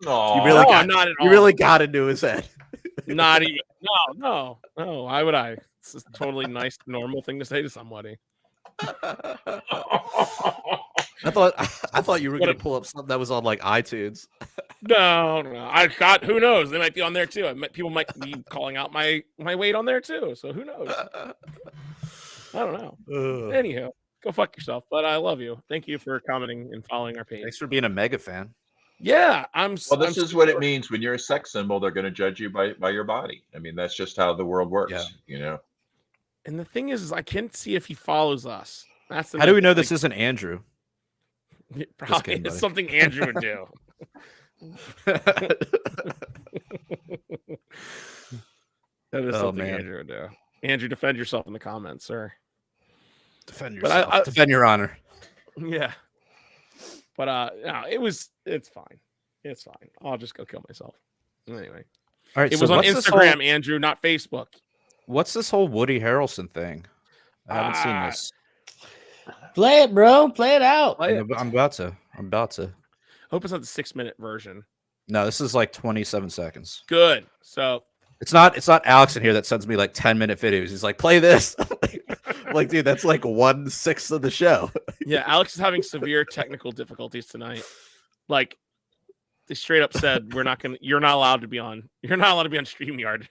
Oh, You really No, got- not at all. You really got into his head. Not even. No. Why would I? It's a totally nice, normal thing to say to somebody. I thought you were What gonna a- pull up something that was on like iTunes. No. I got. Who knows? They might be on there too. People might be calling out my weight on there too. So who knows? I don't know. Anyhow, go fuck yourself. But I love you. Thank you for commenting and following our page. Thanks for being a mega fan. Yeah, Well, this is what it means when you're a sex symbol. They're going to judge you by your body. I mean, that's just how the world works. Yeah. You know. And the thing is I can't see if he follows us. That's the How do we know like, this isn't Andrew? Probably kidding, it's buddy. something Andrew would do. That is Oh, something man. Andrew would do. Andrew, defend yourself in the comments, sir. Defend But yourself. Defend your honor. Yeah. But no, it's fine. It's fine. I'll just go kill myself. Anyway. All right. It so was on what's this Instagram, whole- Andrew, not Facebook. What's this whole Woody Harrelson thing? I haven't seen Ah, this. Play it, bro. Play it out. I'm about to. Hope it's not the 6-minute version. No, this is like 27 seconds. Good. So It's not Alex in here that sends me like 10-minute videos. He's like, play this. Like, dude, that's like 1/6 of the show. yeah, Alex is having severe technical difficulties tonight. Like they straight up said, you're not allowed to be on StreamYard.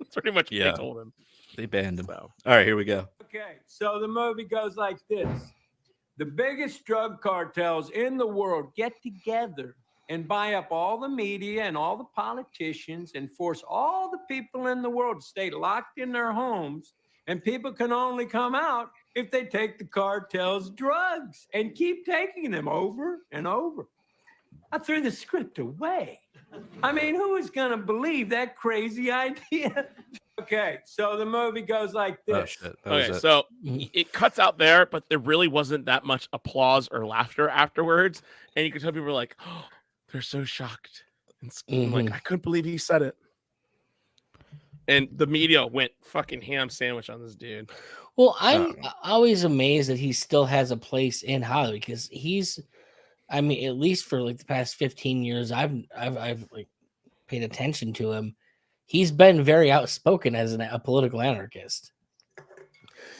That's pretty much what Yeah. they told him. They banned him. So All right, here we go. Okay, so the movie goes like this. the biggest drug cartels in the world get together and buy up all the media and all the politicians and force all the people in the world to stay locked in their homes. And people can only come out if they take the cartel's drugs and keep taking them over and over. I threw the script away. I mean, who is going to believe that crazy idea? Okay, so the movie goes like this. Oh, shit. Okay, so it cuts out there, but there really wasn't that much applause or laughter afterwards. And you could tell people were like, oh, they're so shocked. And like, I couldn't believe he said it. And the media went fucking ham sandwich on this dude. Well, I'm always amazed that he still has a place in Hollywood because I mean, at least for like the past 15 years, I've like paid attention to him. He's been very outspoken as a political anarchist.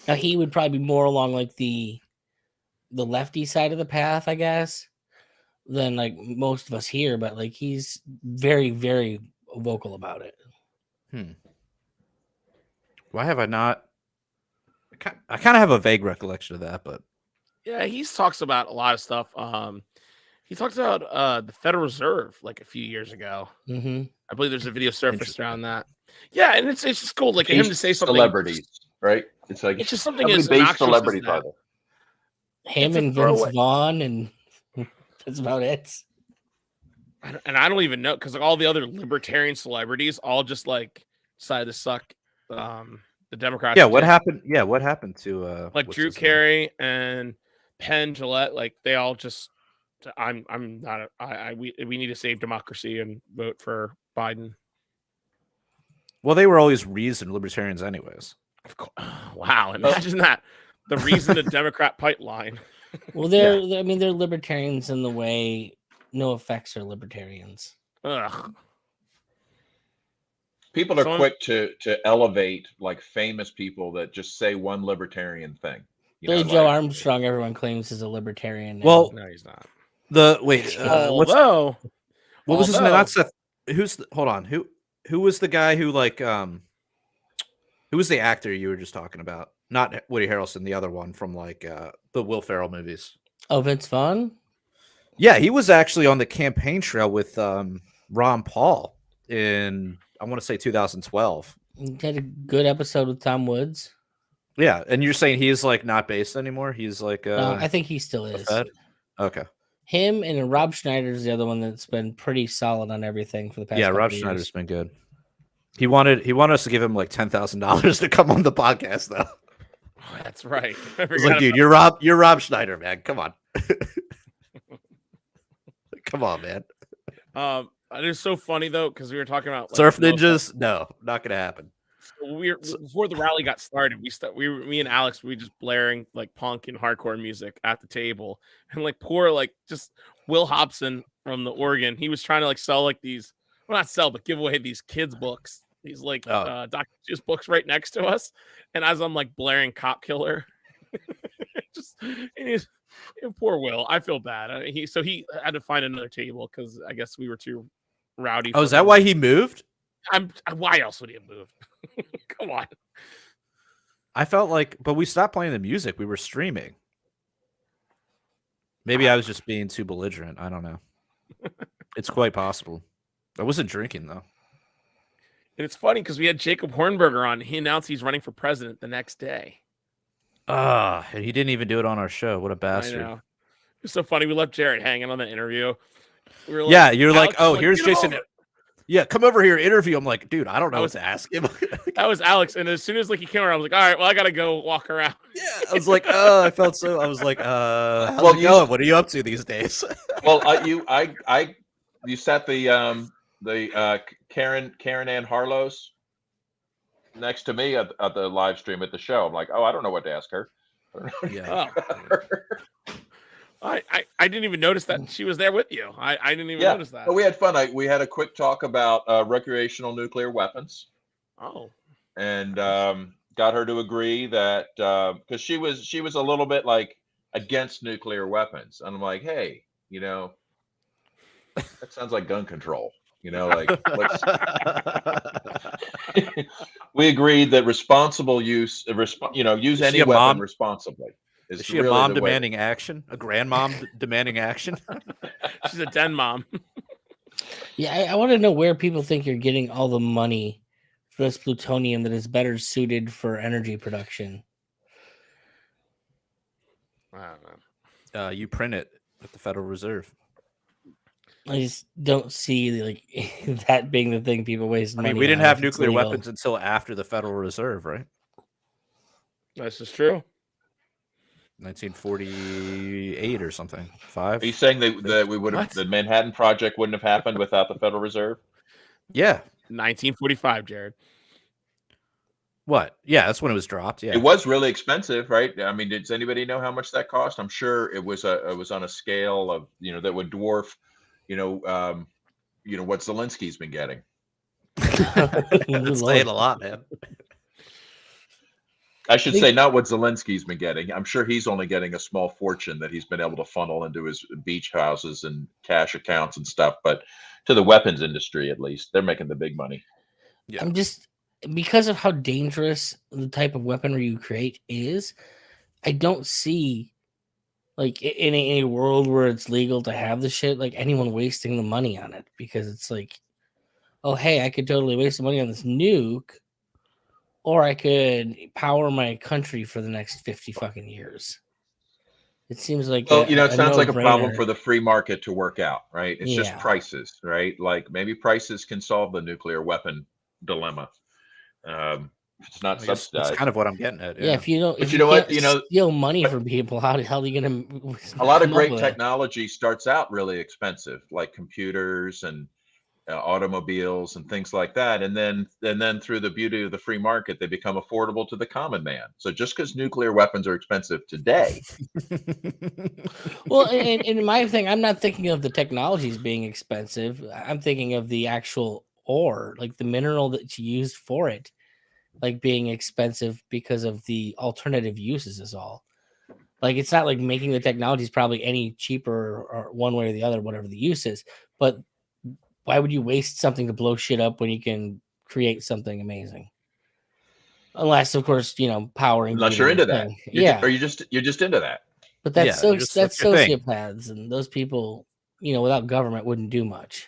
Now he would probably be more along like the lefty side of the path, I guess, than like most of us here. But like he's very, very vocal about it. Why have I not? I kind of have a vague recollection of that, but yeah, he talks about a lot of stuff. He talks about the Federal Reserve like a few years ago. Mm-hmm. I believe there's a video surfaced around that. Yeah, and it's just cool, like him to say something. Celebrities, right? It's like it's just something as based celebrities are there. Him and Vince Vaughn, and that's about it. And I don't even know because like all the other libertarian celebrities all just like decided to suck the Democrats. Yeah, what happened? Yeah, what happened to like Drew Carey and Penn Jillette? Like they all just. I'm not. We need to save democracy and vote for Biden. Well, they were always reasoned libertarians, anyways. Of course. Wow, imagine that. The reason the Democrat pipeline. Well, they're libertarians in the way no effects are libertarians. Ugh. People are quick to elevate like famous people that just say one libertarian thing. Billy Joe Armstrong, everyone claims is a libertarian. Well, no, he's not. What was his name? Not Seth. Hold on. Who was the guy who like who was the actor you were just talking about? Not Woody Harrelson, the other one from like the Will Ferrell movies. Oh, Vince Vaughn? Yeah, he was actually on the campaign trail with Ron Paul in I want to say 2012. He had a good episode with Tom Woods. Yeah, and you're saying he's like not based anymore? He's like I think he still is. Okay. Him and Rob Schneider's the other one that's been pretty solid on everything for the past. Yeah, Rob Schneider's been good. He wanted us to give him like $10,000 to come on the podcast, though. Oh, that's right. I was like, dude, you're Rob Schneider, man. Come on. Come on, man. It is so funny though because we were talking about like, Surf Ninjas. No, not gonna happen. So before the rally got started, me and Alex, we just blaring like punk and hardcore music at the table, and like poor like just Will Hobson from the Oregon, he was trying to like sell like these, well not sell but give away these kids books, these like Dr. Seuss books right next to us, and as I'm like blaring Cop Killer, poor Will, I feel bad. He had to find another table because I guess we were too rowdy. Oh, is that why he moved? Why else would he have moved? Come on. I felt like, but we stopped playing the music. We were streaming. Maybe I was just being too belligerent. I don't know. It's quite possible. I wasn't drinking though. And it's funny because we had Jacob Hornberger on. He announced he's running for president the next day. And he didn't even do it on our show. What a bastard! I know. It's so funny. We left Jared hanging on the interview. We were like, yeah, you're like, oh, here's Jason. Yeah, come over here, interview. I'm like, dude, I don't know what to ask him. That was Alex, and as soon as like he came around, I was like, all right, well, I gotta go walk around. Yeah, I was like, I felt so. I was like, how's it going? What are you up to these days? Well, you sat the Karen Ann Harlos next to me at the live stream at the show. I'm like, I don't know what to ask her. Yeah. I didn't even notice that she was there with you. I didn't even notice that. But we had fun. We had a quick talk about recreational nuclear weapons. Oh. And got her to agree that because she was a little bit like against nuclear weapons, and I'm like, hey, that sounds like gun control. Like let's. We agreed that responsible use, use any weapon responsibly. Is she a really mom the way. demanding action? A grandmom demanding action? She's a den mom. Yeah, I want to know where people think you're getting all the money for this plutonium that is better suited for energy production. I don't know. You print it at the Federal Reserve. I just don't see like that being the thing people waste I money mean, we didn't on have if it's nuclear legal. weapons until after the Federal Reserve, right? This is true. 1948 or something. 5. Are you saying that we would have What? the Manhattan Project wouldn't have happened without the Federal Reserve? Yeah. 1945, Jared. What? Yeah, that's when it was dropped. Yeah. It was really expensive, right? I mean, does anybody know how much that cost? I'm sure it was on a scale of that would dwarf what Zelensky's been getting. That's saying a lot, man. I should say not what Zelensky's been getting. I'm sure he's only getting a small fortune that he's been able to funnel into his beach houses and cash accounts and stuff. But to the weapons industry, at least, they're making the big money. Yeah. I'm just because of how dangerous the type of weaponry you create is. I don't see like in a world where it's legal to have the shit, like anyone wasting the money on it because it's like, oh hey, I could totally waste the money on this nuke. Or I could power my country for the next 50 fucking years. It seems like it sounds like a problem no-brainer. for the free market to work out, right? It's just Yeah. prices, right? Like maybe prices can solve the nuclear weapon dilemma. It's not I guess subsidized. that's kind of what I'm getting at. Yeah, if you don't, But if you know what? can't steal money from people, how the hell are you gonna? A lot of come up great with it? technology starts out really expensive, like computers and automobiles and things like that, and then through the beauty of the free market, they become affordable to the common man. So just because nuclear weapons are expensive today, Well, and in my thing, I'm not thinking of the technologies being expensive. I'm thinking of the actual ore, like the mineral that's used for it, like being expensive because of the alternative uses. Is all. Like it's not like making the technology is probably any cheaper or one way or the other, whatever the use is. But why would you waste something to blow shit up when you can create something amazing? Unless, of course, powering. unless you're into that, yeah. you're just into that. But that's Yeah, that's that's your thing. sociopaths, and those people, without government, wouldn't do much.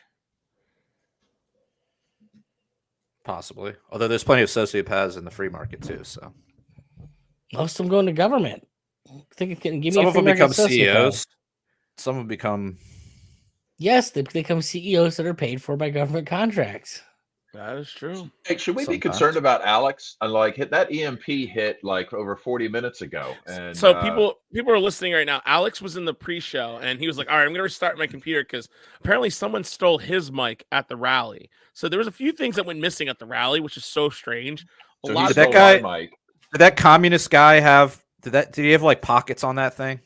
Possibly. Although there's plenty of sociopaths in the free market too. So Most of them go into government. Give me some a of them free market become sociopath. CEOs. Some of them become. Yes, they become CEOs that are paid for by government contracts. That is true. Hey, should we be Sometimes. concerned about Alex? Like that EMP hit like over 40 minutes ago, and So people are listening right now. Alex was in the pre-show and he was like, all right, I'm going to restart my computer because apparently someone stole his mic at the rally. So there was a few things that went missing at the rally, which is so strange. so lot he of that stole guy- my mic. Did that communist guy have? Did he have like pockets on that thing?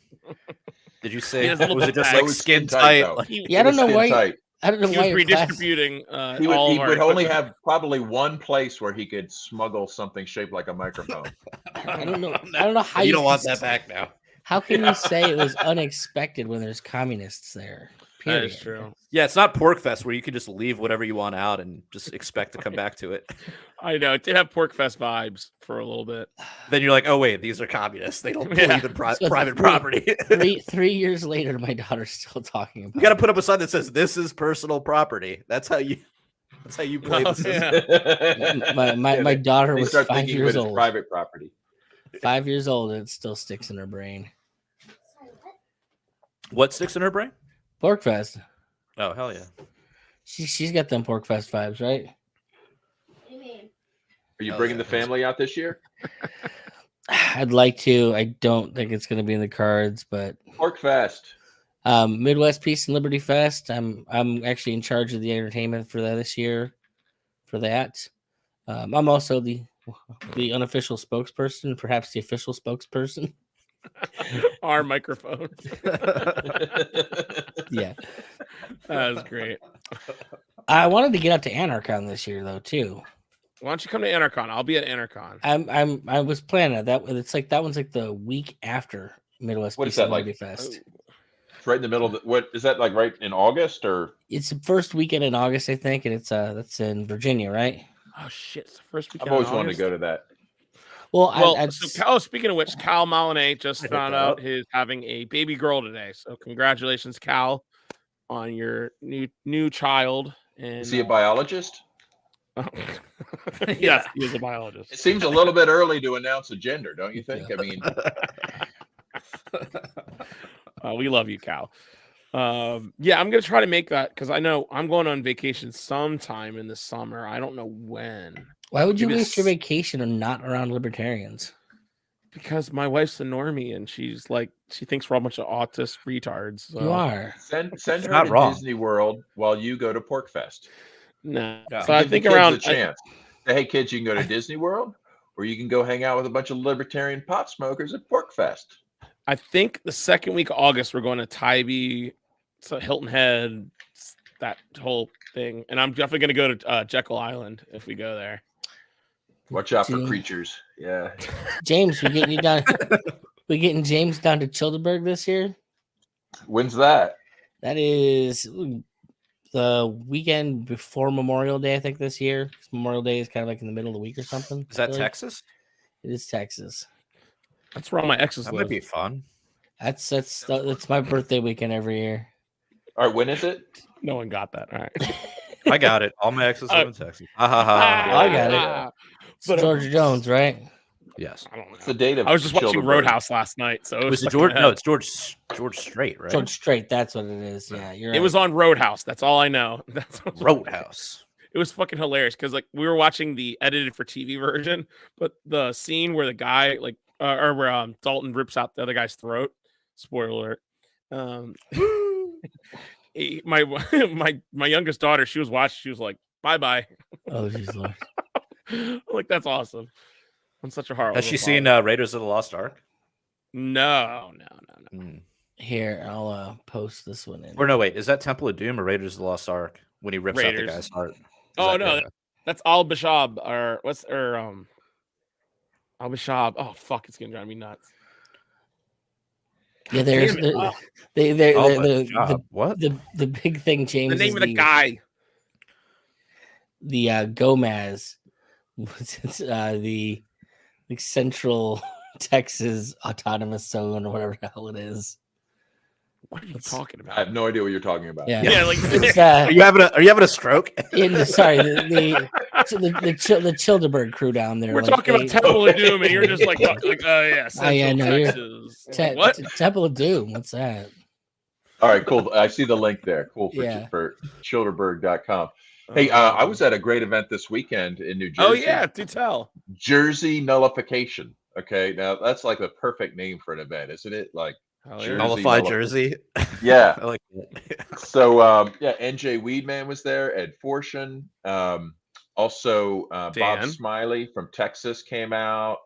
Did you He say? has Was little it just bags. like It was skin skin tight, tight? though. Like- Yeah, I It don't was know skin why. tight. I don't know He why was your class- redistributing He all would, of our would only equipment. have probably one place where he could smuggle something shaped like a microphone. I don't know. I don't know how you don't can want that back now. How can you say it was unexpected when there's communists there? That Period. is true. Yeah, it's not Pork Fest where you can just leave whatever you want out and just expect to come back to it. I know. It did have Pork Fest vibes for a little bit. Then you're like, oh wait, these are communists. They don't Yeah. believe in So private three- property. 3 years later, my daughter's still talking about You got to put up a sign that says this is personal property. That's how you play Oh, the system. yeah. it. My Yeah, daughter They was start 5 thinking of years it as old. private property. 5 years old, and it still sticks in her brain. What sticks in her brain? Pork Fest. Oh hell yeah! She's got them Pork Fest vibes, right? Are you Oh, bringing yeah. the family out this year? I'd like to. I don't think it's going to be in the cards, but Pork Fest. Midwest Peace and Liberty Fest. I'm actually in charge of the entertainment for that this year. For that, I'm also the unofficial spokesperson, perhaps the official spokesperson. Our microphone. Yeah, That was great. I wanted to get out to Anarchon this year though too. Why don't you come to Anarchon? I'll be at Anarchon. I was planning that. It's like that one's like the week after Midwest What Peace is that and like? Liberty Fest. It's right in the middle of what is that like right in August or It's the first weekend in August, I think, and it's that's in Virginia, right? Oh shit! It's the first weekend. I've always in wanted to August? go to that. Well, so speaking of which, Cal Molinay just I hit found that out up. he's having a baby girl today. So congratulations, Cal, on your new child. And Is he a biologist? yes, Yeah. he is a biologist. It seems a little bit early to announce a gender, don't you think? I mean, We love you, Cal. Yeah, I'm gonna try to make that because I know I'm going on vacation sometime in the summer. I don't know when. Why would you Maybe waste your it's- vacation and not around libertarians? Because my wife's a normie and she's like, she thinks we're all a bunch of autist retards. So. You are. send her not to wrong. Disney World while you go to Porkfest. No. Yeah. So I Give the think kids around a chance. Say, hey kids, you can go to Disney World, or you can go hang out with a bunch of libertarian pot smokers at Porkfest. I think the second week of August we're going to Tybee, so Hilton Head, that whole thing, and I'm definitely going to go to Jekyll Island if we go there. Watch out for Dude. creatures. Yeah. James, we getting you down. We getting James down to Childeberg this year. When's that? That is the weekend before Memorial Day, I think, this year. Memorial Day is kind of like in the middle of the week or something. Is that Really? Texas? It is Texas. That's where all my exes That live. might be fun. That's my birthday weekend every year. All right, when is it? No one got that. All right. I got it. All my exes live in Texas. Ha ha ha. I got it. Yeah. It's But, George Jones, right? Yes. I don't know. What's the date of I was just watching Childeberg? Roadhouse last night, so it Was it stuck in George? my No, head. it's George Strait, right? George Strait, that's what it is. Yeah, you're right. It was on Roadhouse. That's all I know. That's Roadhouse. It was fucking hilarious because like we were watching the edited for TV version, but the scene where the guy like or where Dalton rips out the other guy's throat. Spoiler alert. My youngest daughter, she was watching. She was like, "Bye bye." Oh, jeez, Lord. Like that's awesome. I'm such a horror. Has she seen Raiders of the Lost Ark? No. Here, I'll post this one in. Or no, wait, is that Temple of Doom or Raiders of the Lost Ark when he rips out the Raiders. guy's heart? Oh no, that's Al Bashab or what's Al Bashab. Oh fuck, it's gonna drive me nuts. Yeah, there's Damn it. What? the big thing, James. The name is of the guy. The Gomez, it's the Central Texas Autonomous Zone or whatever the hell it is. What are you talking I about? have no idea what you're talking about. Yeah, Yeah, like it's Are you having a stroke? sorry, the Childeberg crew down there. we're like, talking about Temple of Doom, and you're just like, oh yeah, Central no, you're- Texas. What? Temple of Doom. What's that? All right, cool. I see the link there. Cool for Childerberg.com. Hey, I was at a great event this weekend in New Jersey. Oh yeah, do tell. Jersey Nullification. Okay, now that's like the perfect name for an event, isn't it? Like, Hell Jersey yeah. Nullified Nullified. Jersey. yeah. I like that. So yeah, NJ Weedman was there, Ed Fortune. Also Bob Dan. Smiley from Texas came out,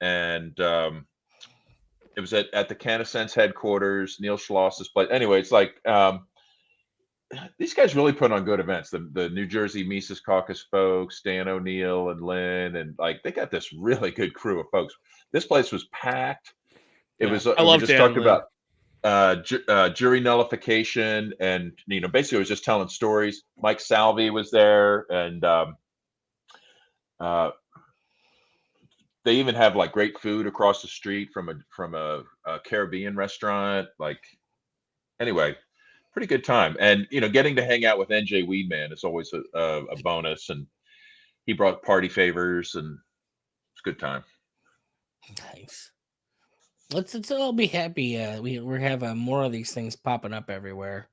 and it was at the CanaSense headquarters, Neil Schloss's place. Anyway, it's like these guys really put on good events. The New Jersey Mises Caucus folks, Dan O'Neill and Lynn, and like they got this really good crew of folks. This place was packed. It Yeah. was. I We love just Dan talked Lynn. about jury nullification, and basically it was just telling stories. Mike Salvi was there, and they even have like great food across the street from a Caribbean restaurant. Like, anyway, pretty good time. And getting to hang out with NJ Weedman is always a bonus. And he brought party favors, and it's a good time. Nice. Let's all be happy. We're having more of these things popping up everywhere.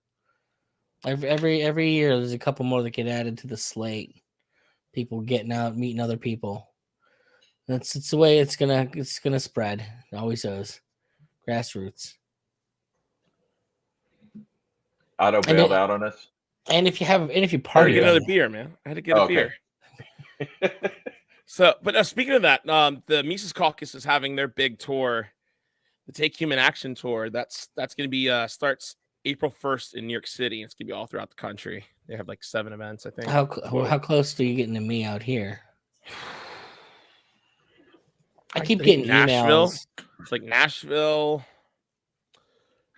Every year, there's a couple more that get added to the slate. People getting out, meeting other people. It's the way it's gonna spread. It always does. Grassroots. Otto And bailed it- out on us. And if you I had to party, get another on it- beer, man. I had to get a Okay. beer. So, but speaking of that, the Mises Caucus is having their big tour, the Take Human Action tour. That's going to be starts April 1st in New York City. It's going to be all throughout the country. They have like 7 events, I think. how close are you getting to me out here? I keep think getting Nashville. emails. It's like Nashville,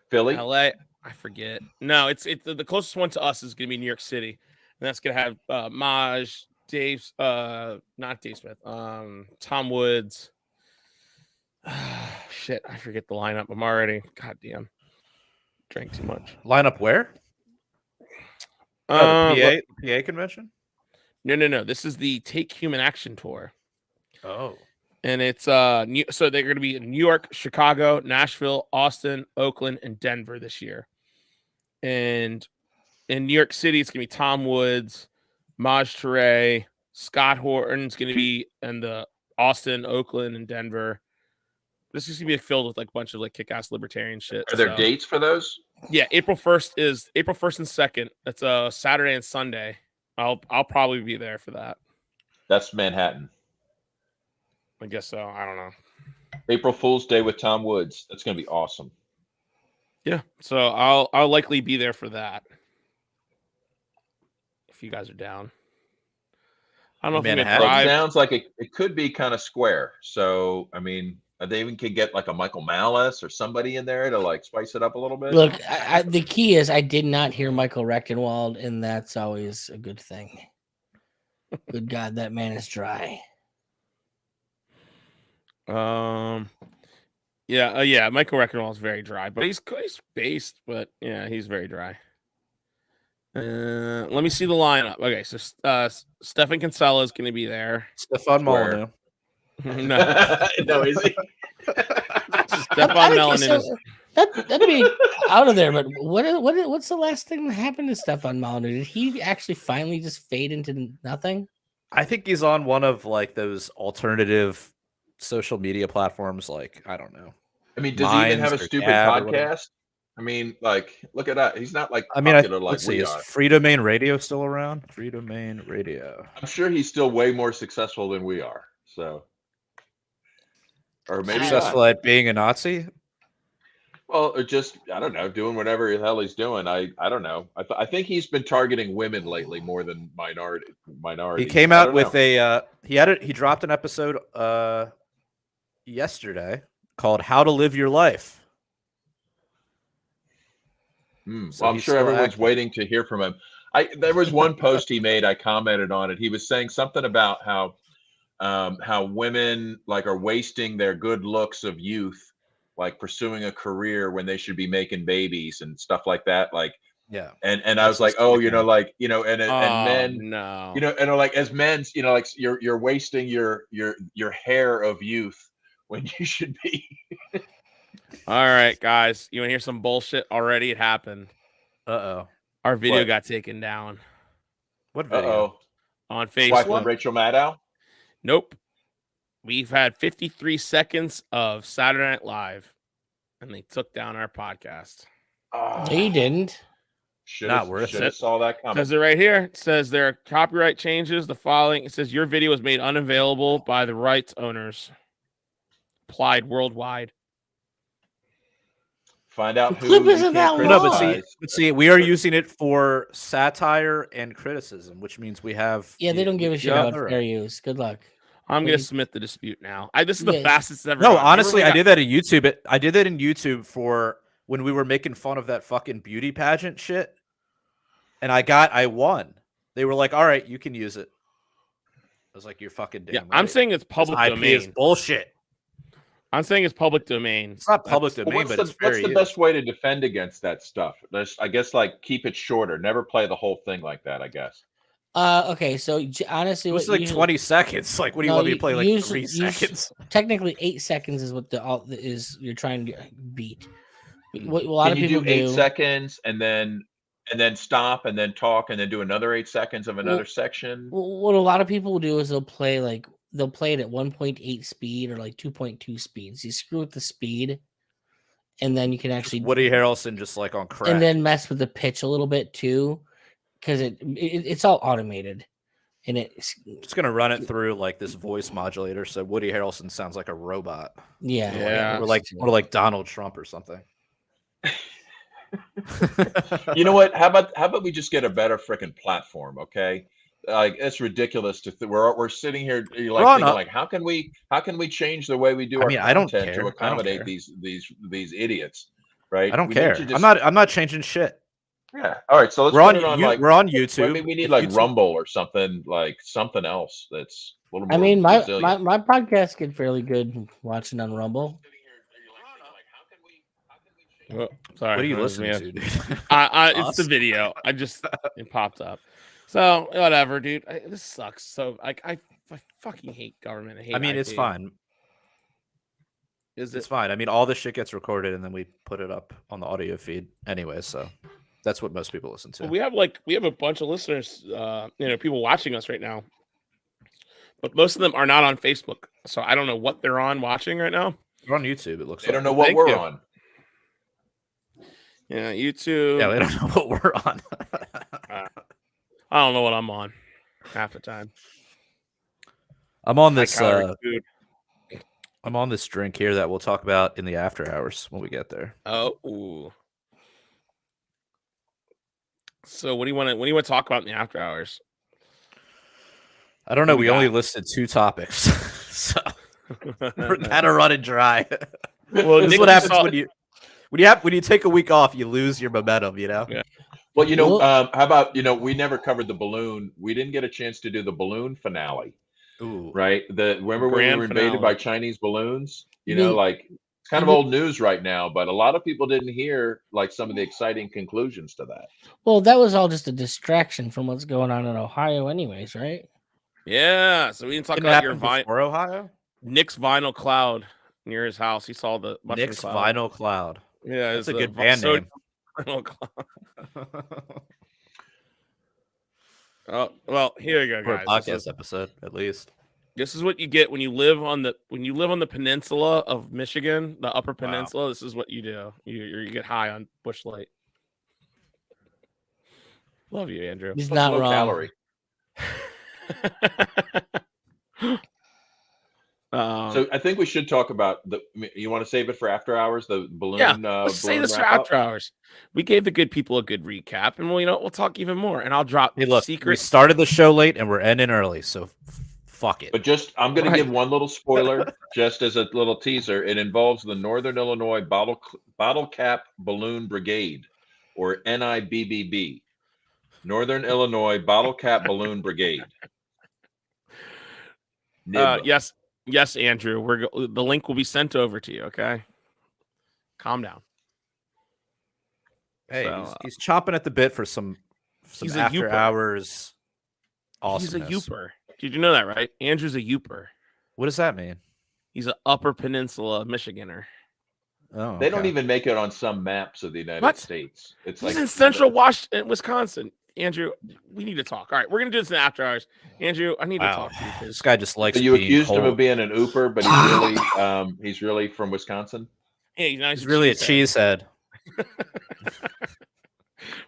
Philly. LA. I forget. No, it's the closest one to us is going to be New York City, and that's going to have Maj, Dave, not Dave Smith, Tom Woods, Shit, I forget the lineup. I'm already goddamn drank too much. Lineup where? Oh, the PA convention? No. This is the Take Human Action tour. Oh. And it's so they're going to be in New York, Chicago, Nashville, Austin, Oakland, and Denver this year. And in New York City, it's going to be Tom Woods, Maj Touré, Scott Horton's going to be in the Austin, Oakland, and Denver. This is going to be filled with like a bunch of like kick-ass libertarian shit. Are there dates for those? Yeah, April 1st and 2nd. It's a Saturday and Sunday. I'll probably be there for that. That's Manhattan. I guess so. I don't know. April Fool's Day with Tom Woods. That's going to be awesome. Yeah, so I'll likely be there for that. If you guys are down. I don't know if you can drive. It sounds like it could be kind of square. So, I mean, they even could get like a Michael Malice or somebody in there to like spice it up a little bit. Look, the key is I did not hear Michael Rechtenwald, and that's always a good thing. Good God, that man is dry. Yeah, Michael Rechtenwald is very dry, but he's based, but yeah, he's very dry. Let me see the lineup. Okay, so Stefan Kinsella is going to be there. Stefan Molyneux. No, is he? Stefan Molyneux. That'd be out of there. But what's the last thing that happened to Stefan Molyneux? Did he actually finally just fade into nothing? I think he's on one of like those alternative social media platforms. Like, I don't know. I mean, does he even have a stupid podcast? I mean, like, look at that. He's not like popular like we are. Is Free Domain Radio still around? Free Domain Radio. I'm sure he's still way more successful than we are. So, or maybe successful at being a Nazi. Well, or just I don't know, doing whatever the hell he's doing. I don't know. I think he's been targeting women lately more than minorities. He came out with he dropped an episode yesterday called "How to Live Your Life." So well, I'm sure everyone's waiting to hear from him. There was one post he made. I commented on it. He was saying something about how women like are wasting their good looks of youth, like pursuing a career when they should be making babies and stuff like that. Like, yeah. And I was like, oh, you know, like, you know, and men, no, you know, and like as men, you know, like you're wasting your hair of youth when you should be. All right, guys, you want to hear some bullshit? Already, it happened. Our video got taken down. What video? On Facebook. Wife of Rachel Maddow? Nope. We've had 53 seconds of Saturday Night Live, and they took down our podcast. He didn't. Should have saw that coming. Says it right here. It says there are copyright changes. The following. It says your video was made unavailable by the rights owners. Applied worldwide. Find out who. Clip isn't that long. No, but see, we are using it for satire and criticism, which means we have. Yeah, they don't give a shit about fair use. Good luck. I'm gonna submit the dispute now. This is the fastest ever. No, honestly, I did that in YouTube. I did that in YouTube for when we were making fun of that fucking beauty pageant shit, and I won. They were like, "All right, you can use it." I was like, "You're fucking damn right." I'm saying it's public domain. Is bullshit. I'm saying it's public domain. It's not public domain, but it's fair use. What's the best way to defend against that stuff? I guess like keep it shorter. Never play the whole thing like that. I guess. Okay, so honestly, it's like 20 seconds. Like, what do you want me to play? Like 3 seconds? Technically, 8 seconds is what you're trying to beat. What a lot Can of you people do 8 seconds and then stop and then talk and then do another 8 seconds of another section? What a lot of people will do is they'll play it at 1.8 speed or like 2.2 speeds. You screw with the speed, and then you can actually Woody Harrelson just like on crack, and then mess with the pitch a little bit too. Because it's all automated, and it's just gonna run it through like this voice modulator, so Woody Harrelson sounds like a robot. Yeah. Or like Donald Trump or something. You know what? How about we just get a better freaking platform? Okay, like it's ridiculous to we're sitting here thinking like how can we change the way we do our content to accommodate these idiots, right? I don't care. I'm not changing shit. Yeah. All right. So let's we're on YouTube. Maybe we need like YouTube. Rumble or something else. That's little I more mean, my resilient. my podcast get fairly good watching on Rumble. Oh, sorry, What are you that was listening me. to, dude? It's the Us? video. It popped up. So whatever, dude. This sucks. So I fucking hate government. I hate. I mean, it's IT. fine. Is It's it? fine. I mean, all this shit gets recorded and then we put it up on the audio feed anyway. So that's what most people listen to. Well, we have a bunch of listeners. People watching us right now, but most of them are not on Facebook. So I don't know what they're on watching right now. We're on YouTube. It looks. They like. don't know what Thank we're you. on. Yeah, YouTube. Yeah, they don't know what we're on. I don't know what I'm on half the time. I'm on High this. calorie food. I'm on this drink here that we'll talk about in the after hours when we get there. Oh. Ooh. So what do you want to talk about in the after hours? I don't know. What do We you only got? listed 2 topics, so we're kind of running dry. Well, This is Nick what just happens saw- when you take a week off. You lose your momentum. You know. Yeah. Well, Well- how about, we never covered the balloon. We didn't get a chance to do the balloon finale, Ooh. right? Remember when we Grand were invaded finale. by Chinese balloons? You mean- It's kind of old news right now, but a lot of people didn't hear like some of the exciting conclusions to that. Well, that was all just a distraction from what's going on in Ohio, anyways, right? Yeah. So we didn't talk Didn't about your happen before Ohio. Nick's vinyl cloud near his house. He saw the mushroom Nick's cloud. Vinyl Cloud. Yeah, That's it's a the good band sodium name. vinyl cloud. Oh well, here you go, For a guys. podcast episode, at least. This is what you get when you live on the peninsula of Michigan, the Upper Peninsula. This is what you do. You get high on Busch Light. Love you, Andrew. He's Plus not low wrong. calorie. So So I think we should talk about you want to save it for after hours, the balloon. yeah, let's say balloon this for wrap-up? after hours. We gave the good people a good recap, and we'll talk even more. And I'll drop Hey, look, we secrets. started the show late and we're ending early, so fuck it. But I'm going Right. to give one little spoiler, just as a little teaser. It involves the Northern Illinois Bottle Cap Balloon Brigade, or NIBBB, Northern Illinois Bottle Cap Balloon Brigade. NIB. Yes, Andrew. The link will be sent over to you. Okay, calm down. Hey, So, he's chomping at the bit for some he's a after youper. hours. He's a Awesomeness. youper. Did you know that, right? Andrew's a youper. What does that mean? He's an Upper Peninsula Michiganer. Oh, They don't okay. even make it on some maps of the United What? States. It's He's like in Central Washington, Wisconsin. Andrew, we need to talk. All right, we're gonna do this in after hours. Andrew, I need to Wow. talk to you. 'cause This guy just likes. So you being accused him cold. of being an ooper, but he's really from Wisconsin. Hey, now He's really a cheesehead.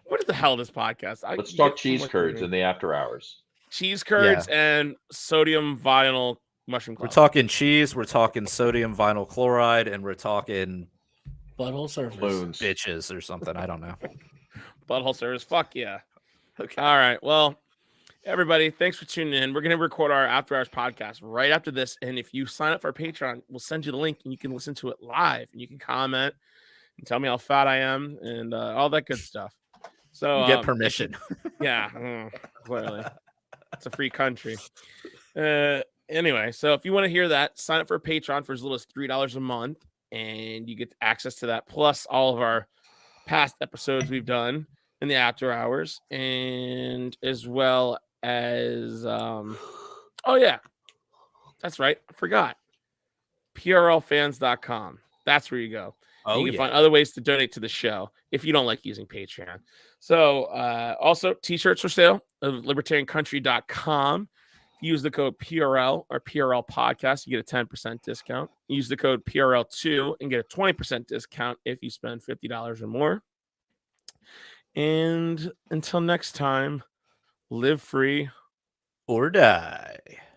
What the hell is this podcast? Let's talk cheese curds in the after hours. cheese curds and sodium vinyl mushroom We're cloud. talking cheese. We're talking sodium vinyl chloride, and we're talking Butthole surface. Balloons. bitches or something. I don't know. Butthole service. Fuck yeah. Okay. All right. Well, everybody, thanks for tuning in. We're going to record our After Hours podcast right after this. And if you sign up for our Patreon, we'll send you the link and you can listen to it live. And you can comment and tell me how fat I am and all that good stuff. So You get permission. Yeah. Clearly. It's a free country. Anyway, so if you want to hear that, sign up for Patreon for as little as $3 a month. And you get access to that, plus all of our past episodes we've done in the after hours, and as well as oh yeah, that's right, I forgot, PRLfans.com. That's where you go. You can find other ways to donate to the show if you don't like using Patreon. So also t-shirts for sale of libertariancountry.com. Use the code PRL or PRL podcast. You get a 10% discount. Use the code PRL2 and get a 20% discount if you spend $50 or more. And until next time, live free or die.